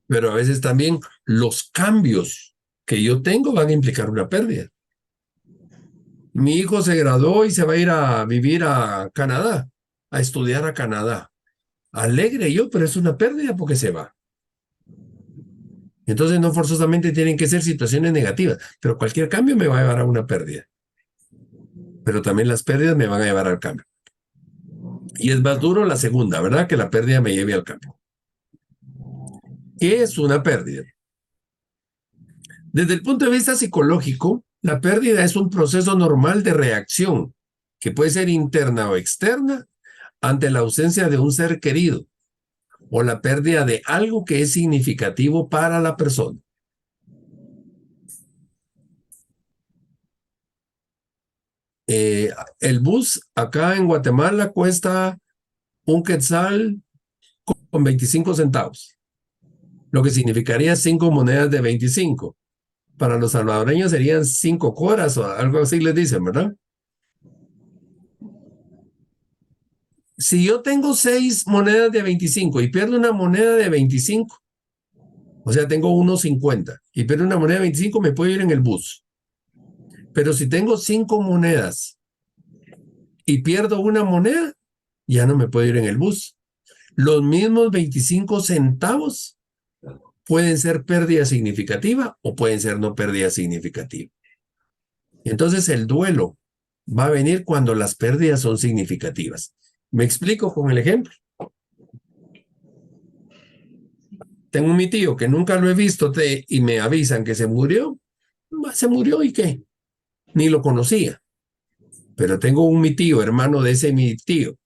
Pero a veces también los cambios que yo tengo van a implicar una pérdida. Mi hijo se graduó y se va a ir a vivir a Canadá, a estudiar a Canadá. Alegre yo, pero es una pérdida porque se va. Entonces no forzosamente tienen que ser situaciones negativas, pero cualquier cambio me va a llevar a una pérdida. Pero también las pérdidas me van a llevar al cambio. Y es más duro la segunda, ¿verdad? Que la pérdida me lleve al cambio. ¿Qué es una pérdida? Desde el punto de vista psicológico, la pérdida es un proceso normal de reacción que puede ser interna o externa ante la ausencia de un ser querido o la pérdida de algo que es significativo para la persona. El bus acá en Guatemala cuesta un quetzal con 25 centavos, lo que significaría 5 monedas de 25. Para los salvadoreños serían 5 coras o algo así les dicen, ¿verdad? si yo tengo 6 monedas de 25 y pierdo una moneda de 25, o sea, tengo 1.50 y pierdo una moneda de 25, me puedo ir en el bus. Pero si tengo 5 monedas y pierdo una moneda, ya no me puedo ir en el bus. Los mismos 25 centavos pueden ser pérdida significativa o pueden ser no pérdida significativa. Entonces el duelo va a venir cuando las pérdidas son significativas. Me explico con el ejemplo. Tengo mi tío que nunca lo he visto y me avisan que se murió. Se murió y qué, ni lo conocía. Pero tengo mi tío, hermano de ese mi tío,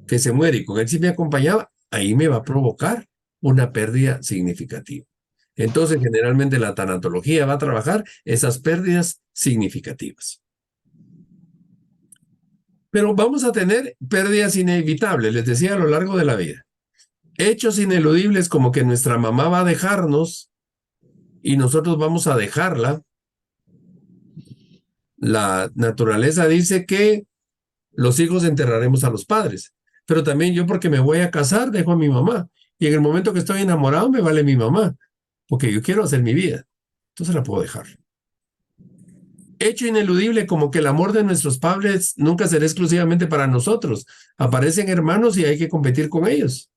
que se muere y con él sí me acompañaba, ahí me va a provocar una pérdida significativa. Entonces, generalmente la tanatología va a trabajar esas pérdidas significativas. Pero vamos a tener pérdidas inevitables, les decía, a lo largo de la vida. Hechos ineludibles como que nuestra mamá va a dejarnos y nosotros vamos a dejarla. La naturaleza dice que los hijos enterraremos a los padres, pero también yo porque me voy a casar dejo a mi mamá y en el momento que estoy enamorado me vale mi mamá, porque yo quiero hacer mi vida, entonces la puedo dejar. Hecho ineludible como que el amor de nuestros padres nunca será exclusivamente para nosotros. Aparecen hermanos y hay que competir con ellos.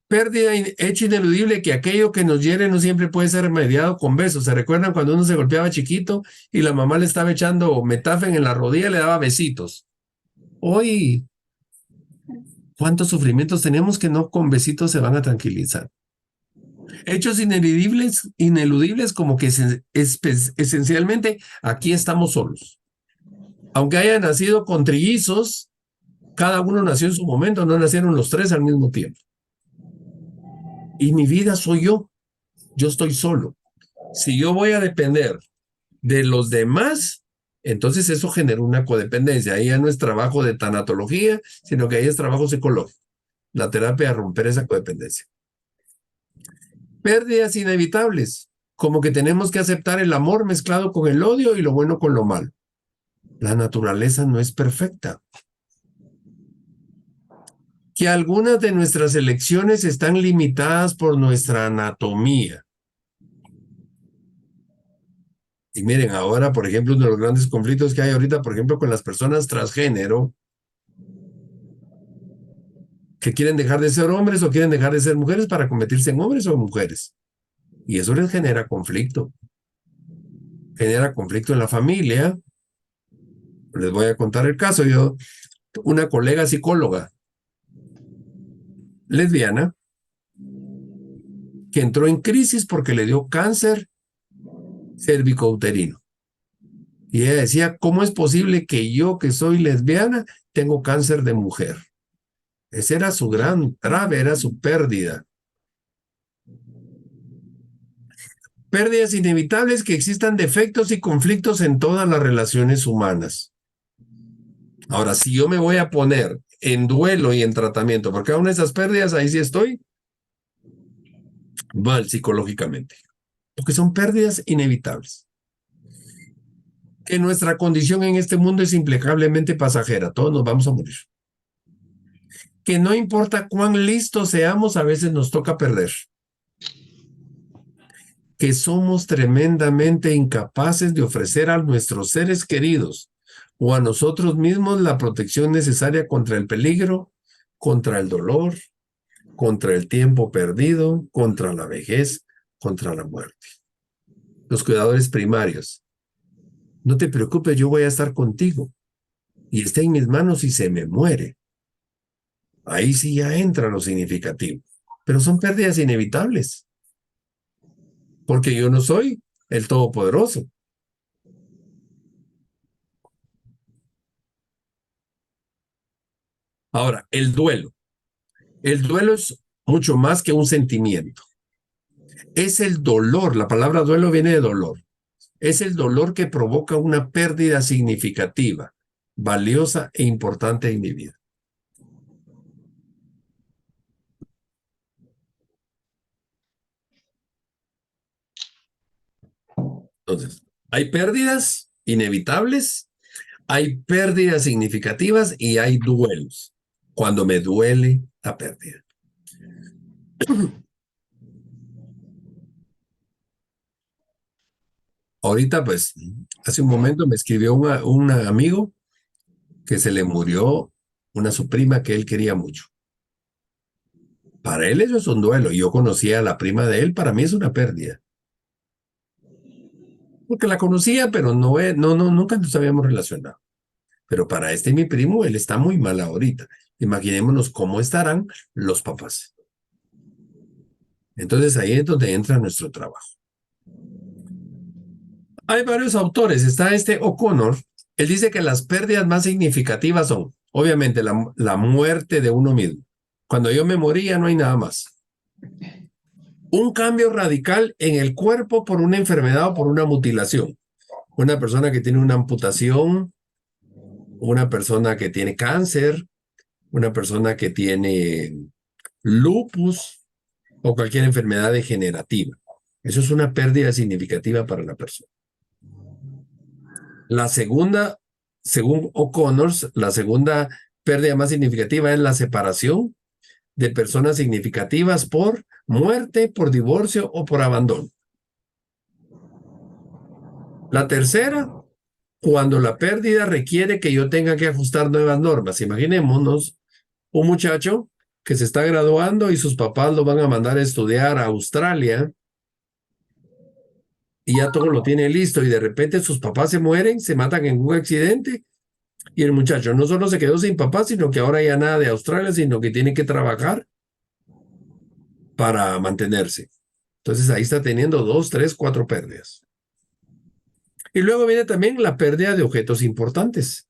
Pérdida, hecho ineludible que aquello que nos hiere no siempre puede ser remediado con besos. ¿Se recuerdan cuando uno se golpeaba chiquito y la mamá le estaba echando metafen en la rodilla, le daba besitos? Hoy, ¿cuántos sufrimientos tenemos que no con besitos se van a tranquilizar? Hechos ineludibles como que esencialmente aquí estamos solos. Aunque hayan nacido con trillizos, cada uno nació en su momento, no nacieron los 3 al mismo tiempo. Y mi vida soy yo estoy solo. Si yo voy a depender de los demás, entonces eso genera una codependencia. Ahí ya no es trabajo de tanatología, sino que ahí es trabajo psicológico. La terapia es romper esa codependencia. Pérdidas inevitables, como que tenemos que aceptar el amor mezclado con el odio y lo bueno con lo malo. La naturaleza no es perfecta. Que algunas de nuestras elecciones están limitadas por nuestra anatomía. Y miren, ahora, por ejemplo, uno de los grandes conflictos que hay ahorita, por ejemplo, con las personas transgénero, que quieren dejar de ser hombres o quieren dejar de ser mujeres para convertirse en hombres o mujeres. Y eso les genera conflicto. Genera conflicto en la familia. Les voy a contar el caso. Yo, una colega psicóloga lesbiana, que entró en crisis porque le dio cáncer cervicouterino. Y ella decía, ¿cómo es posible que yo, que soy lesbiana, tengo cáncer de mujer? Ese era su gran trave, era su pérdida. Pérdidas inevitables que existan defectos y conflictos en todas las relaciones humanas. Ahora, si yo me voy a poner en duelo y en tratamiento por cada una de esas pérdidas, ahí sí estoy mal psicológicamente. Porque son pérdidas inevitables. Que nuestra condición en este mundo es implacablemente pasajera. Todos nos vamos a morir. Que no importa cuán listos seamos, a veces nos toca perder. Que somos tremendamente incapaces de ofrecer a nuestros seres queridos o a nosotros mismos la protección necesaria contra el peligro, contra el dolor, contra el tiempo perdido, contra la vejez, contra la muerte. Los cuidadores primarios. No te preocupes, yo voy a estar contigo. Y está en mis manos y se me muere. Ahí sí ya entra lo significativo. Pero son pérdidas inevitables. Porque yo no soy el Todopoderoso. Ahora, el duelo. El duelo es mucho más que un sentimiento. Es el dolor. La palabra duelo viene de dolor. Es el dolor que provoca una pérdida significativa, valiosa e importante en mi vida. Entonces, hay pérdidas inevitables, Hay pérdidas significativas y hay duelos. Cuando me duele la pérdida. Ahorita, pues, hace un momento me escribió un amigo que se le murió su prima que él quería mucho. Para él eso es un duelo. Yo conocía a la prima de él, para mí es una pérdida. Porque la conocía, pero nunca nos habíamos relacionado. Pero para mi primo, él está muy mal ahorita. Imaginémonos cómo estarán los papás. Entonces ahí es donde entra nuestro trabajo. Hay varios autores. Está O'Connor. Él dice que las pérdidas más significativas son, obviamente, la muerte de uno mismo. Cuando yo me moría, no hay nada más. Un cambio radical en el cuerpo por una enfermedad o por una mutilación. Una persona que tiene una amputación, una persona que tiene cáncer, una persona que tiene lupus o cualquier enfermedad degenerativa. Eso es una pérdida significativa para la persona. La segunda, según O'Connor, la segunda pérdida más significativa es la separación de personas significativas por muerte, por divorcio o por abandono. La tercera, cuando la pérdida requiere que yo tenga que ajustar nuevas normas. Imaginémonos un muchacho que se está graduando y sus papás lo van a mandar a estudiar a Australia y ya todo lo tiene listo y de repente sus papás se mueren, se matan en un accidente y el muchacho no solo se quedó sin papás, sino que ahora ya nada de Australia, sino que tiene que trabajar para mantenerse. Entonces ahí está teniendo 2, 3, 4 pérdidas. Y luego viene también la pérdida de objetos importantes.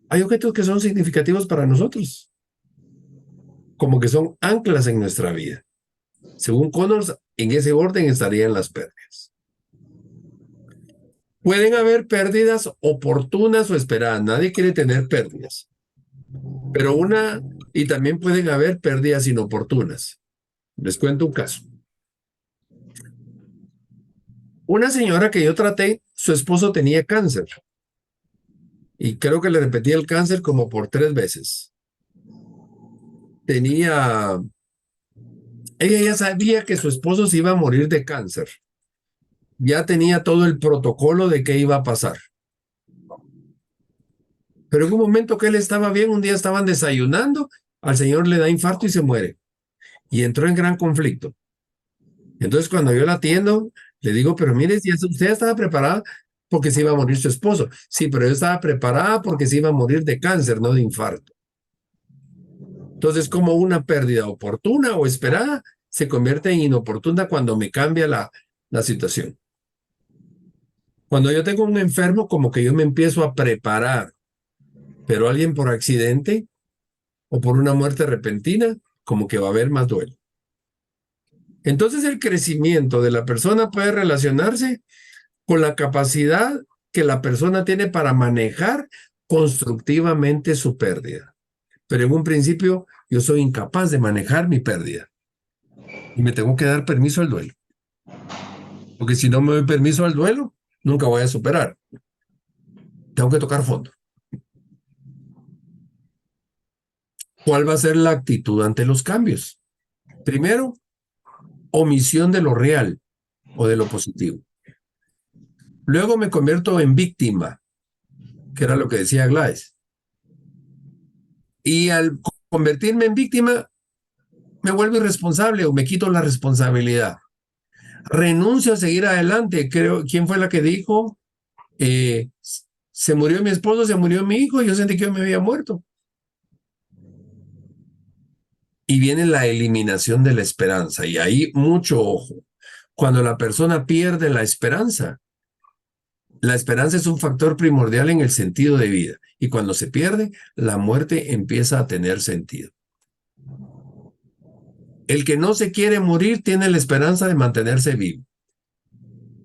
Hay objetos que son significativos para nosotros, como que son anclas en nuestra vida. Según Connors, en ese orden estarían las pérdidas. Pueden haber pérdidas oportunas o esperadas. Nadie quiere tener pérdidas. Pero y también pueden haber pérdidas inoportunas. Les cuento un caso. Una señora que yo traté, su esposo tenía cáncer. Y creo que le repetí el cáncer como por 3 veces. Ella ya sabía que su esposo se iba a morir de cáncer. Ya tenía todo el protocolo de qué iba a pasar. Pero en un momento que él estaba bien, un día estaban desayunando, al señor le da infarto y se muere. Y entró en gran conflicto. Entonces cuando yo la atiendo, le digo, pero mire, si usted estaba preparada porque se iba a morir su esposo. Sí, pero yo estaba preparada porque se iba a morir de cáncer, no de infarto. Entonces, como una pérdida oportuna o esperada se convierte en inoportuna cuando me cambia la situación. Cuando yo tengo un enfermo, como que yo me empiezo a preparar, pero alguien por accidente o por una muerte repentina, como que va a haber más duelo. Entonces, el crecimiento de la persona puede relacionarse con la capacidad que la persona tiene para manejar constructivamente su pérdida. Pero en un principio, yo soy incapaz de manejar mi pérdida. Y me tengo que dar permiso al duelo. Porque si no me doy permiso al duelo, nunca voy a superar. Tengo que tocar fondo. ¿Cuál va a ser la actitud ante los cambios? Primero, omisión de lo real o de lo positivo. Luego me convierto en víctima, que era lo que decía Gladys. Y al convertirme en víctima, me vuelvo irresponsable o me quito la responsabilidad. Renuncio a seguir adelante. ¿Quién fue la que dijo? Se murió mi esposo, se murió mi hijo, yo sentí que yo me había muerto. Y viene la eliminación de la esperanza. Y ahí mucho ojo. Cuando la persona pierde la esperanza es un factor primordial en el sentido de vida. Y cuando se pierde, la muerte empieza a tener sentido. El que no se quiere morir tiene la esperanza de mantenerse vivo.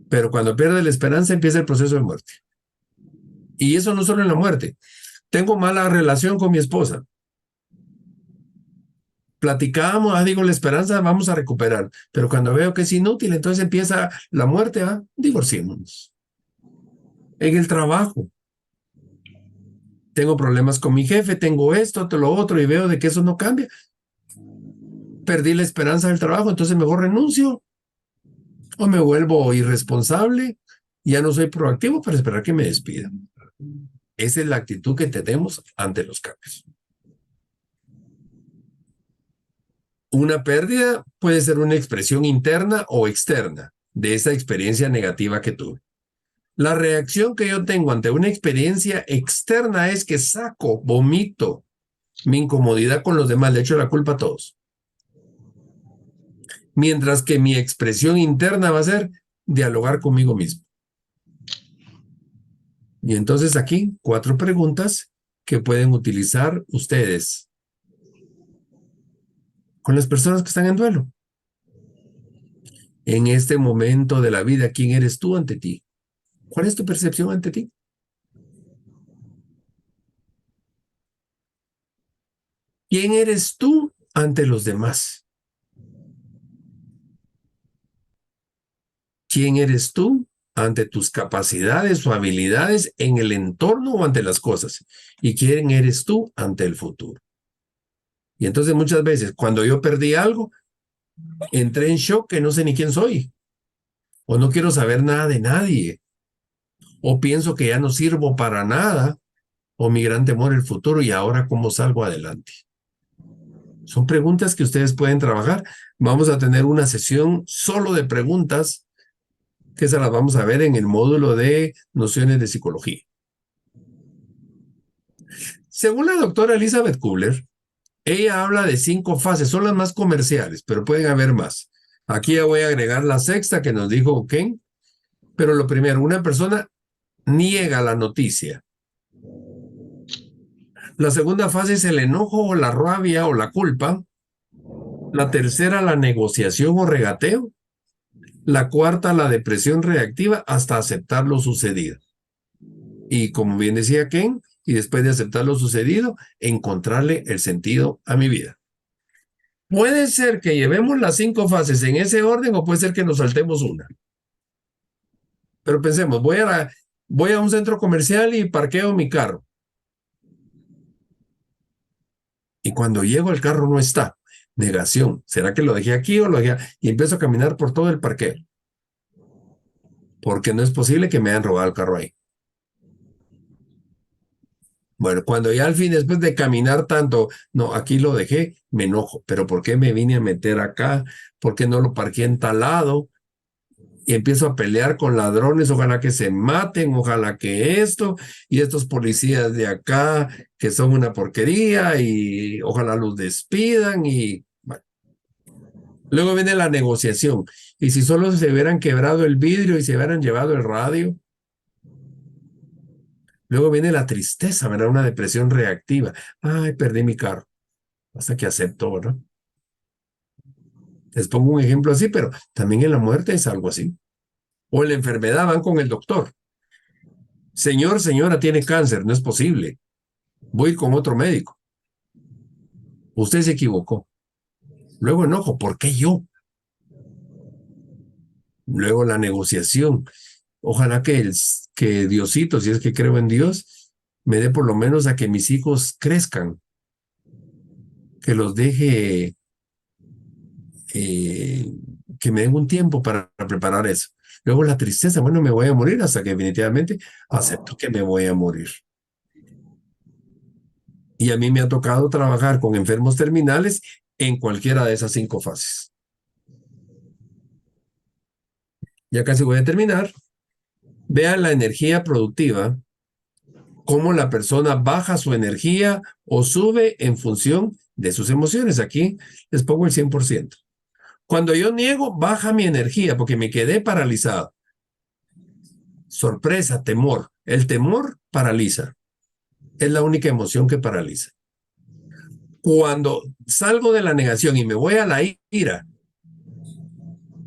Pero cuando pierde la esperanza empieza el proceso de muerte. Y eso no solo en la muerte. Tengo mala relación con mi esposa. Platicamos, digo, la esperanza vamos a recuperar. Pero cuando veo que es inútil, entonces empieza la muerte, divorciémonos. En el trabajo. tengo problemas con mi jefe, tengo esto, lo otro, y veo de que eso no cambia. Perdí la esperanza del trabajo, entonces mejor renuncio. O me vuelvo irresponsable, ya no soy proactivo para esperar que me despidan. Esa es la actitud que tenemos ante los cambios. Una pérdida puede ser una expresión interna o externa de esa experiencia negativa que tuve. La reacción que yo tengo ante una experiencia externa es que saco, vomito mi incomodidad con los demás, le echo la culpa a todos. Mientras que mi expresión interna va a ser dialogar conmigo mismo. Y entonces aquí 4 preguntas que pueden utilizar ustedes con las personas que están en duelo. En este momento de la vida, ¿quién eres tú ante ti? ¿Cuál es tu percepción ante ti? ¿Quién eres tú ante los demás? ¿Quién eres tú ante tus capacidades o habilidades en el entorno o ante las cosas? ¿Y quién eres tú ante el futuro? Y entonces muchas veces, cuando yo perdí algo, entré en shock que no sé ni quién soy. O no quiero saber nada de nadie. O pienso que ya no sirvo para nada. O mi gran temor el futuro y ahora cómo salgo adelante. Son preguntas que ustedes pueden trabajar. Vamos a tener una sesión solo de preguntas que se las vamos a ver en el módulo de nociones de psicología. Según la doctora Elizabeth Kubler, ella habla de 5 fases, son las más comerciales, pero pueden haber más. Aquí ya voy a agregar la 6ª que nos dijo Ken, pero lo primero, una persona niega la noticia. La 2ª fase es el enojo o la rabia o la culpa. La 3ª, la negociación o regateo. La 4ª, la depresión reactiva hasta aceptar lo sucedido. Y como bien decía Ken, y después de aceptar lo sucedido, encontrarle el sentido a mi vida. Puede ser que llevemos las 5 fases en ese orden o puede ser que nos saltemos una. Pero pensemos, voy a un centro comercial y parqueo mi carro. Y cuando llego el carro no está. Negación. ¿Será que lo dejé aquí o lo dejé? Y empiezo a caminar por todo el parqueo. Porque no es posible que me hayan robado el carro ahí. Bueno, cuando ya al fin, después de caminar tanto, no, aquí lo dejé, me enojo. ¿Pero por qué me vine a meter acá? ¿Por qué no lo parqué en tal lado? Y empiezo a pelear con ladrones, ojalá que se maten, ojalá que esto, y estos policías de acá que son una porquería, y ojalá los despidan, y bueno. Luego viene la negociación. Y si solo se hubieran quebrado el vidrio y se hubieran llevado el radio. Luego viene la tristeza, ¿verdad? Una depresión reactiva. Ay, perdí mi carro. Hasta que acepto, ¿verdad? Les pongo un ejemplo así, pero también en la muerte es algo así. O en la enfermedad van con el doctor. Señor, señora, tiene cáncer, no es posible. Voy a ir con otro médico. Usted se equivocó. Luego enojo, ¿por qué yo? Luego la negociación. Ojalá que Diosito, si es que creo en Dios, me dé por lo menos a que mis hijos crezcan. Que los deje, que me den un tiempo para preparar eso. Luego la tristeza, bueno, me voy a morir hasta que definitivamente acepto que me voy a morir. Y a mí me ha tocado trabajar con enfermos terminales en cualquiera de esas 5 fases. Ya casi voy a terminar. Vean la energía productiva, cómo la persona baja su energía o sube en función de sus emociones. Aquí les pongo el 100%. Cuando yo niego, baja mi energía porque me quedé paralizado. Sorpresa, temor. El temor paraliza. Es la única emoción que paraliza. Cuando salgo de la negación y me voy a la ira,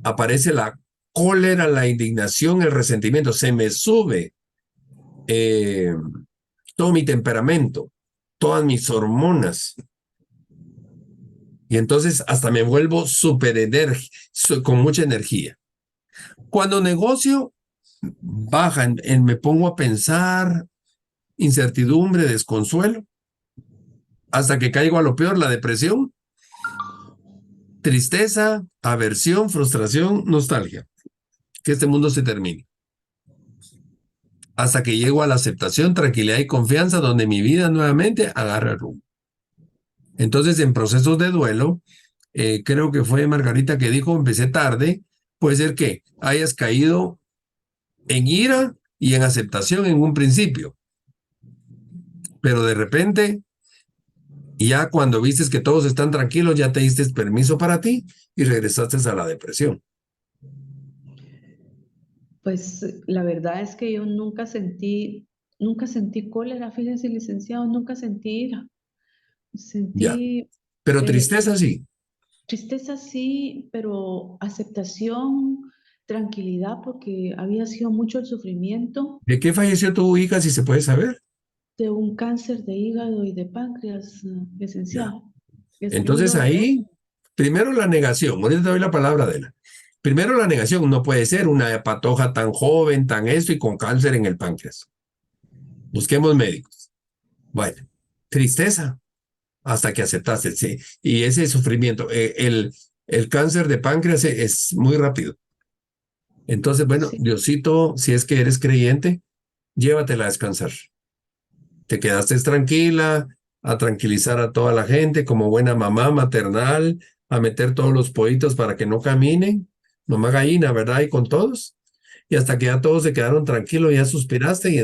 aparece la cólera, la indignación, el resentimiento. Se me sube todo mi temperamento, todas mis hormonas. Y entonces hasta me vuelvo con mucha energía. Cuando negocio, baja, me pongo a pensar, incertidumbre, desconsuelo, hasta que caigo a lo peor, la depresión, tristeza, aversión, frustración, nostalgia. Que este mundo se termine. Hasta que llego a la aceptación, tranquilidad y confianza, donde mi vida nuevamente agarra rumbo. Entonces, en procesos de duelo, creo que fue Margarita que dijo, empecé tarde, puede ser que hayas caído en ira y en aceptación en un principio, pero de repente, ya cuando vistes que todos están tranquilos, ya te diste permiso para ti y regresaste a la depresión. Pues la verdad es que yo nunca sentí cólera, fíjense, licenciado, nunca sentí ira. Ya, Sentí pero eh, tristeza sí. tristeza sí, pero aceptación, tranquilidad, porque había sido mucho el sufrimiento ¿De qué falleció tu hija, si se puede saber? de un cáncer de hígado y de páncreas, Ya. licenciado. Entonces ahí, primero la negación, ahorita te doy la palabra de la. Primero la negación, no puede ser una patoja tan joven, tan esto y con cáncer en el páncreas. Busquemos médicos. Bueno, tristeza, hasta que aceptaste, sí. Y ese sufrimiento, el cáncer de páncreas es muy rápido. Entonces, bueno, Sí, Diosito, si es que eres creyente, llévatela a descansar. Te quedaste tranquila, a tranquilizar a toda la gente como buena mamá maternal, a meter todos los pollitos para que no caminen, mamá gallina, ¿verdad? Y con todos. Y hasta que ya todos se quedaron tranquilos, ya suspiraste y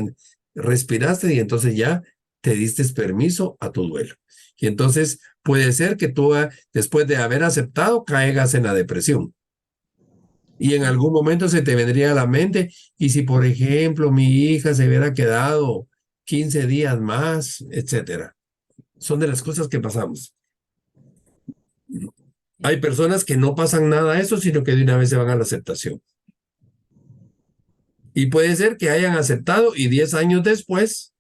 respiraste y entonces ya te diste permiso a tu duelo. Y entonces puede ser que tú, después de haber aceptado, caigas en la depresión. Y en algún momento se te vendría a la mente, y si por ejemplo mi hija se hubiera quedado 15 días más, etcétera. Son de las cosas que pasamos. Hay personas que no pasan nada a eso, sino que de una vez se van a la aceptación. Y puede ser que hayan aceptado y 10 años después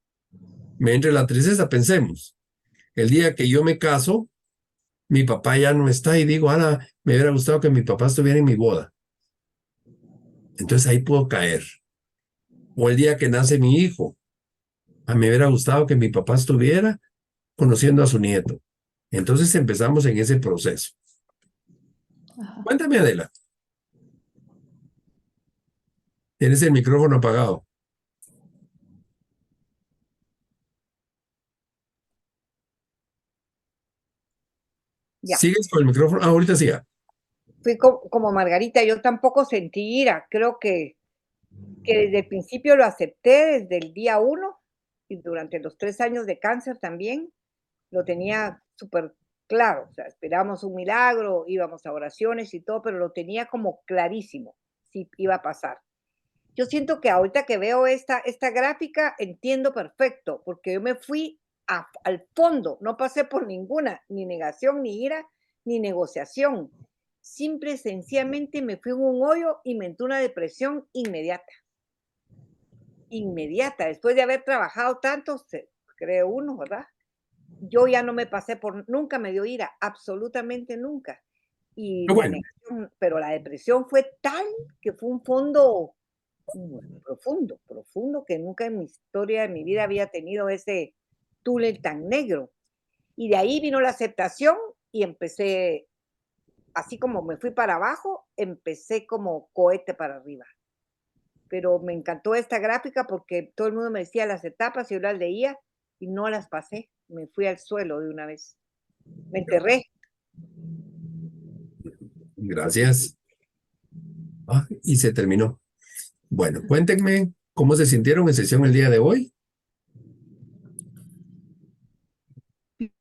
me entre la tristeza. Pensemos, el día que yo me caso, mi papá ya no está y digo, ahora me hubiera gustado que mi papá estuviera en mi boda. Entonces ahí puedo caer. O el día que nace mi hijo, a mí me hubiera gustado que mi papá estuviera conociendo a su nieto. Entonces empezamos en ese proceso. ajá. Cuéntame, Adela. Tienes el micrófono apagado. Ya. ¿Sigues con el micrófono? Ah, ahorita sí. Ya. Fui como Margarita, yo tampoco sentí ira, creo que desde el principio lo acepté, desde el día 1 y durante los 3 años de cáncer también, lo tenía súper claro, o sea, esperábamos un milagro, íbamos a oraciones y todo, pero lo tenía como clarísimo, si iba a pasar. Yo siento que ahorita que veo esta gráfica, entiendo perfecto, porque yo me fui al fondo, no pasé por ninguna, ni negación, ni ira, ni negociación. Simple y sencillamente me fui en un hoyo y me entró una depresión inmediata. Inmediata, después de haber trabajado tanto, creo uno, ¿verdad? Yo ya no me pasé por, nunca me dio ira, absolutamente nunca. Y Pero la bueno, negación, pero la depresión fue tal que fue un fondo profundo, profundo, que nunca en mi historia, en mi vida había tenido ese túnel tan negro. Y de ahí vino la aceptación y empecé, así como me fui para abajo, empecé como cohete para arriba. Pero me encantó esta gráfica porque todo el mundo me decía las etapas y yo las leía y no las pasé. Me fui al suelo de una vez. Me enterré. gracias. Ah, y se terminó. Bueno, cuéntenme cómo se sintieron en sesión el día de hoy.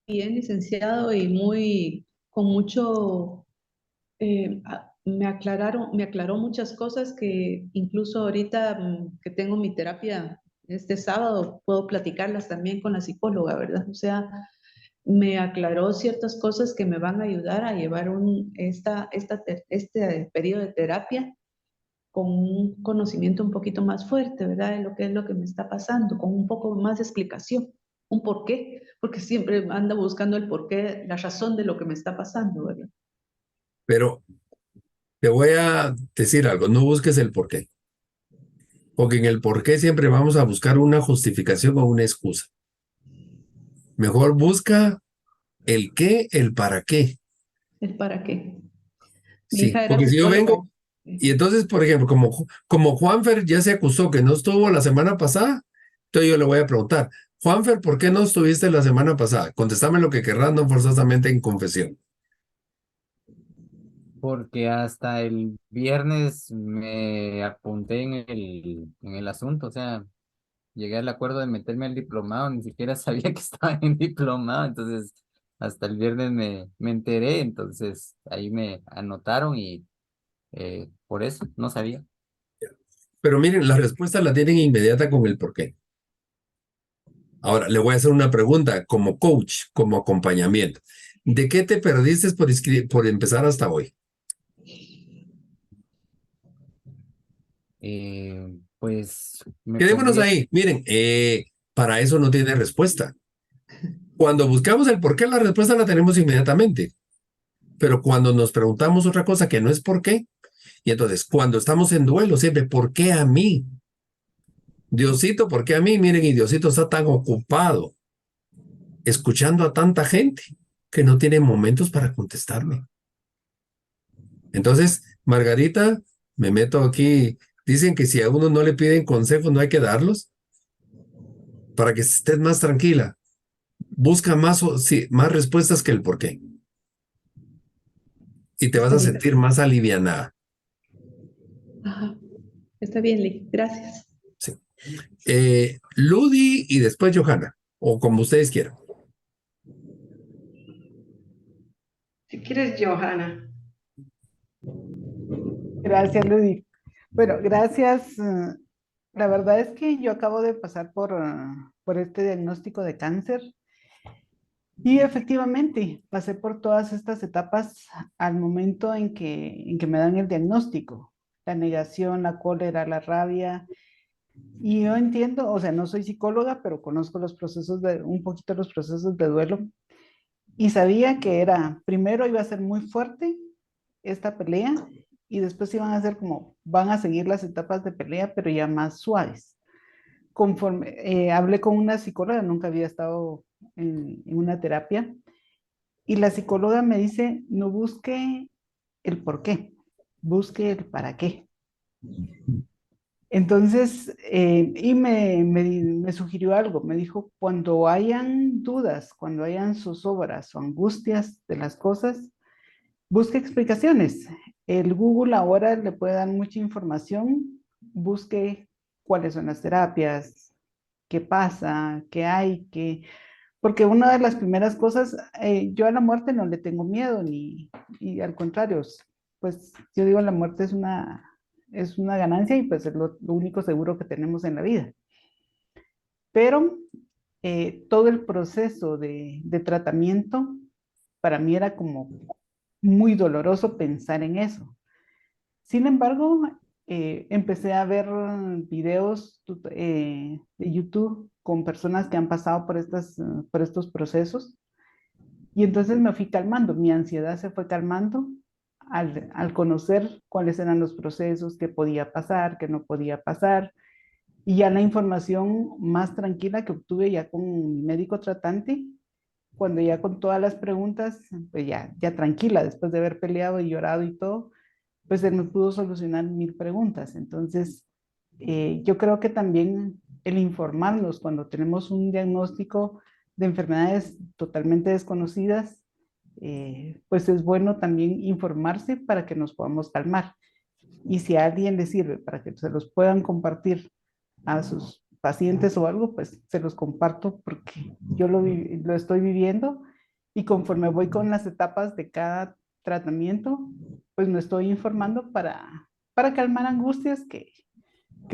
Bien, licenciado, y con mucho, me aclaró muchas cosas que incluso ahorita que tengo mi terapia este sábado, puedo platicarlas también con la psicóloga, ¿verdad? O sea, me aclaró ciertas cosas que me van a ayudar a llevar este periodo de terapia con un conocimiento un poquito más fuerte, ¿verdad? De lo que es lo que me está pasando, con un poco más de explicación, un por qué, porque siempre ando buscando el por qué, la razón de lo que me está pasando, ¿verdad? Pero te voy a decir algo, no busques el porqué. Porque en el por qué siempre vamos a buscar una justificación o una excusa. Mejor busca el qué, el para qué. ¿El para qué? Mi Sí, hija era porque si yo psicóloga. vengo y entonces, por ejemplo, como Juanfer ya se acusó que no estuvo la semana pasada, entonces yo le voy a preguntar, Juanfer, ¿por qué no estuviste la semana pasada? Contéstame lo que querrás, no forzosamente en confesión. Porque hasta el viernes me apunté en el asunto, o sea, llegué al acuerdo de meterme al diplomado, ni siquiera sabía que estaba en diplomado, entonces hasta el viernes me enteré, entonces ahí me anotaron y por eso no sabía. Pero miren, la respuesta la tienen inmediata con el por qué. Ahora, le voy a hacer una pregunta como coach, como acompañamiento. ¿De qué te perdiste por empezar hasta hoy? Pues me Quedémonos perdí. ahí. Miren, para eso no tiene respuesta. Cuando buscamos el por qué, la respuesta la tenemos inmediatamente. Pero cuando nos preguntamos otra cosa que no es por qué, y entonces cuando estamos en duelo, siempre, ¿por qué a mí? Diosito, ¿por qué a mí? Miren, y Diosito está tan ocupado escuchando a tanta gente que no tiene momentos para contestarme. Entonces, Margarita, me meto aquí. Dicen que si a uno no le piden consejos, no hay que darlos para que estés más tranquila. Busca más respuestas que el por qué. Y te vas Está a bien. sentir más alivianada. Ajá. Está bien, Lee. Gracias. Sí. Ludi y después Johanna, o como ustedes quieran. Si quieres, Johanna. Gracias, Ludy. Bueno, gracias. La verdad es que yo acabo de pasar por este diagnóstico de cáncer y efectivamente pasé por todas estas etapas al momento en que me dan el diagnóstico. La negación, la cólera, la rabia. Y yo entiendo, o sea, no soy psicóloga, pero conozco un poquito los procesos de duelo y sabía que primero iba a ser muy fuerte esta pelea y después iban a ser van a seguir las etapas de pelea, pero ya más suaves. Conforme hablé con una psicóloga, nunca había estado en una terapia, y la psicóloga me dice, no busque el por qué, busque el para qué. Entonces, y me sugirió algo, me dijo, cuando hayan dudas, cuando hayan zozobras o angustias de las cosas, busque explicaciones. El Google ahora le puede dar mucha información. Busque cuáles son las terapias, qué pasa, qué hay, porque una de las primeras cosas, yo a la muerte no le tengo miedo, y al contrario, pues yo digo la muerte es una ganancia y pues es lo único seguro que tenemos en la vida. Pero todo el proceso de tratamiento para mí era como muy doloroso pensar en eso. Sin embargo, empecé a ver videos de YouTube con personas que han pasado por estos procesos y entonces me fui calmando, mi ansiedad se fue calmando al conocer cuáles eran los procesos, qué podía pasar, qué no podía pasar, y ya la información más tranquila que obtuve ya con mi médico tratante, cuando ya con todas las preguntas, pues ya tranquila, después de haber peleado y llorado y todo, pues él me pudo solucionar 1000 preguntas. Entonces, yo creo que también el informarnos cuando tenemos un diagnóstico de enfermedades totalmente desconocidas, pues es bueno también informarse para que nos podamos calmar. Y si a alguien le sirve para que se los puedan compartir a sus pacientes o algo, pues se los comparto porque yo lo estoy viviendo y conforme voy con las etapas de cada tratamiento, pues me estoy informando para calmar angustias que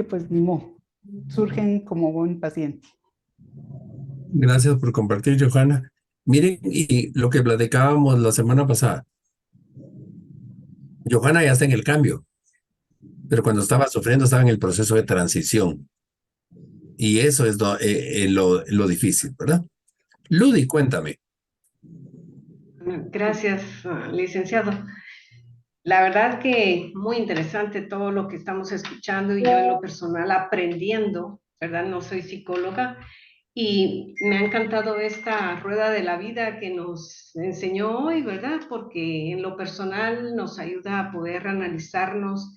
pues ni modo, surgen como buen paciente. Gracias por compartir, Johanna. Miren, y lo que platicábamos la semana pasada, Johanna ya está en el cambio, pero cuando estaba sufriendo estaba en el proceso de transición. Y eso es lo difícil, ¿verdad? Ludi, cuéntame. Gracias, licenciado. La verdad que muy interesante todo lo que estamos escuchando y yo en lo personal aprendiendo, ¿verdad? No soy psicóloga y me ha encantado esta rueda de la vida que nos enseñó hoy, ¿verdad? Porque en lo personal nos ayuda a poder analizarnos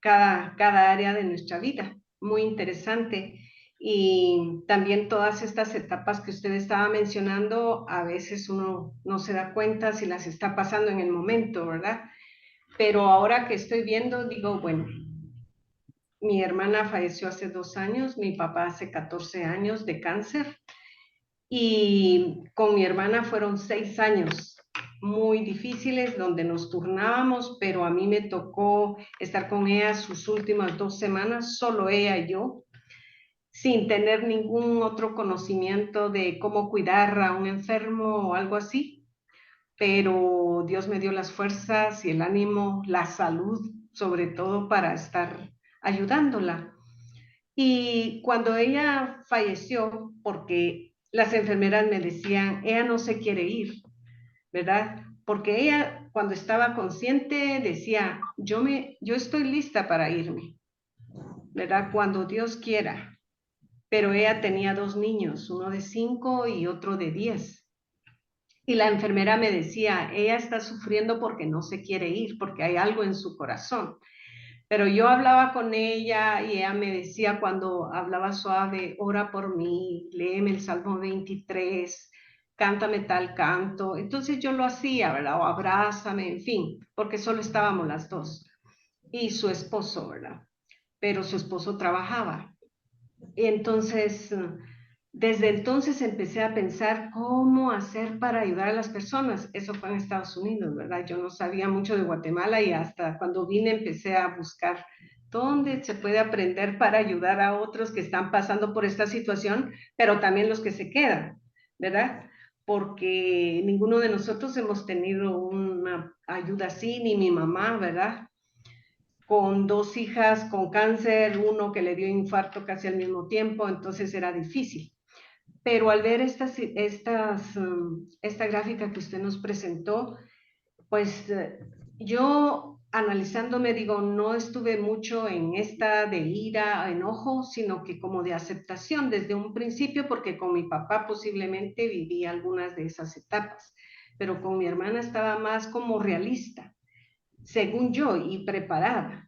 cada área de nuestra vida. Muy interesante. Y también todas estas etapas que usted estaba mencionando, a veces uno no se da cuenta si las está pasando en el momento, ¿verdad? Pero ahora que estoy viendo, digo, bueno, mi hermana falleció hace 2 años, mi papá hace 14 años de cáncer y con mi hermana fueron 6 años muy difíciles donde nos turnábamos, pero a mí me tocó estar con ella sus últimas 2 semanas, solo ella y yo, sin tener ningún otro conocimiento de cómo cuidar a un enfermo o algo así, pero Dios me dio las fuerzas y el ánimo, la salud, sobre todo para estar ayudándola. Y cuando ella falleció, porque las enfermeras me decían, ella no se quiere ir, ¿verdad? Porque ella cuando estaba consciente decía, yo estoy lista para irme, ¿verdad? Cuando Dios quiera. Pero ella tenía 2 niños, uno de 5 y otro de 10. Y la enfermera me decía, ella está sufriendo porque no se quiere ir, porque hay algo en su corazón. Pero yo hablaba con ella y ella me decía cuando hablaba suave, ora por mí, léeme el Salmo 23, cántame tal canto. Entonces yo lo hacía, ¿verdad? O abrázame, en fin, porque solo estábamos las dos. Y su esposo, ¿verdad? Pero su esposo trabajaba. Y entonces, desde entonces empecé a pensar cómo hacer para ayudar a las personas. Eso fue en Estados Unidos, ¿verdad? Yo no sabía mucho de Guatemala y hasta cuando vine empecé a buscar dónde se puede aprender para ayudar a otros que están pasando por esta situación, pero también los que se quedan, ¿verdad? Porque ninguno de nosotros hemos tenido una ayuda así, ni mi mamá, ¿verdad? Con 2 hijas con cáncer, uno que le dio infarto casi al mismo tiempo, entonces era difícil. Pero al ver esta gráfica que usted nos presentó, pues yo analizándome digo, no estuve mucho en esta de ira, enojo, sino que como de aceptación desde un principio, porque con mi papá posiblemente viví algunas de esas etapas, pero con mi hermana estaba más como realista, según yo, y preparada.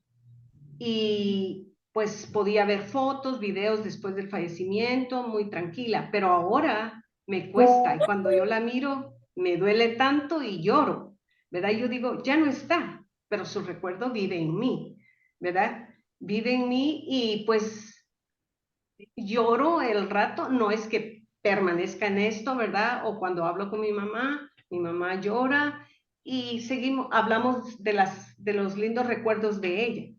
Y pues podía ver fotos, videos después del fallecimiento, muy tranquila, pero ahora me cuesta y cuando yo la miro me duele tanto y lloro, ¿verdad? Yo digo, ya no está, pero su recuerdo vive en mí, ¿verdad? Vive en mí y pues lloro el rato, no es que permanezca en esto, ¿verdad? O cuando hablo con mi mamá llora y seguimos, hablamos de los lindos recuerdos de ella,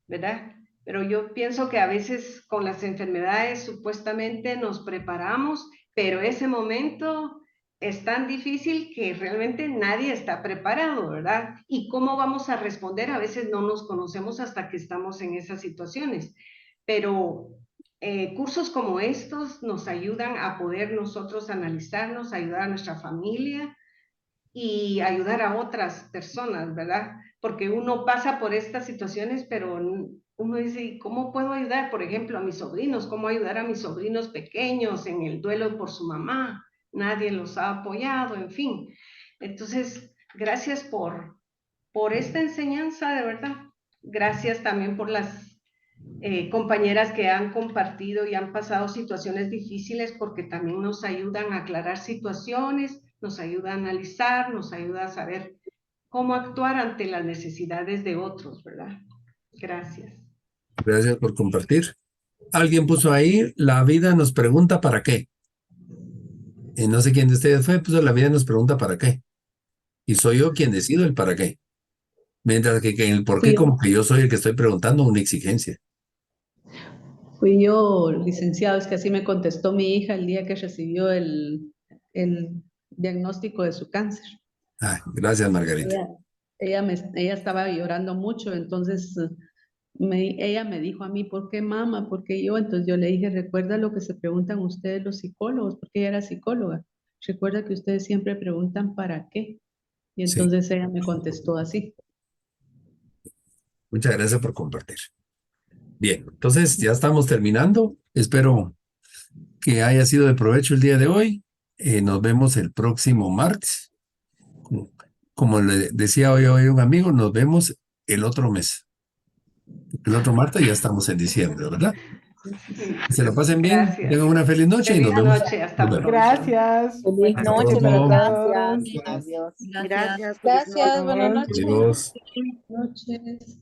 ¿verdad? Pero yo pienso que a veces con las enfermedades supuestamente nos preparamos, pero ese momento es tan difícil que realmente nadie está preparado, ¿verdad? Y cómo vamos a responder, a veces no nos conocemos hasta que estamos en esas situaciones, pero cursos como estos nos ayudan a poder nosotros analizarnos, ayudar a nuestra familia y ayudar a otras personas, ¿verdad? Porque uno pasa por estas situaciones, pero uno dice, ¿cómo puedo ayudar? Por ejemplo, a mis sobrinos, ¿cómo ayudar a mis sobrinos pequeños en el duelo por su mamá? Nadie los ha apoyado, en fin. Entonces, gracias por esta enseñanza, de verdad. Gracias también por las compañeras que han compartido y han pasado situaciones difíciles porque también nos ayudan a aclarar situaciones, nos ayuda a analizar, nos ayuda a saber cómo actuar ante las necesidades de otros, ¿verdad? Gracias. Gracias por compartir. Alguien puso ahí, la vida nos pregunta para qué. Y no sé quién de ustedes fue, puso la vida nos pregunta para qué. Y soy yo quien decido el para qué. Mientras que el por qué, Fui yo, como que yo soy el que estoy preguntando una exigencia. fui yo, licenciado, es que así me contestó mi hija el día que recibió el diagnóstico de su cáncer. Ah, gracias, Margarita. Ella estaba llorando mucho, entonces ella me dijo a mí, ¿por qué mamá? ¿Por qué yo? Entonces yo le dije, recuerda lo que se preguntan ustedes los psicólogos, porque ella era psicóloga. Recuerda que ustedes siempre preguntan ¿para qué? Y Sí, entonces ella me contestó así. Muchas gracias por compartir. Bien, entonces ya estamos terminando. Espero que haya sido de provecho el día de hoy. Nos vemos el próximo martes. Como le decía hoy un amigo, nos vemos el otro mes. El otro martes ya estamos en diciembre, ¿verdad? Que se lo pasen bien, Gracias. tengan una feliz noche y nos Feliz vemos. noche, hasta Nos vemos. pronto. Gracias. Feliz Buenas noche, noches pero a gracias. todos. Adiós. Gracias. Gracias, buenas Adiós. Noches.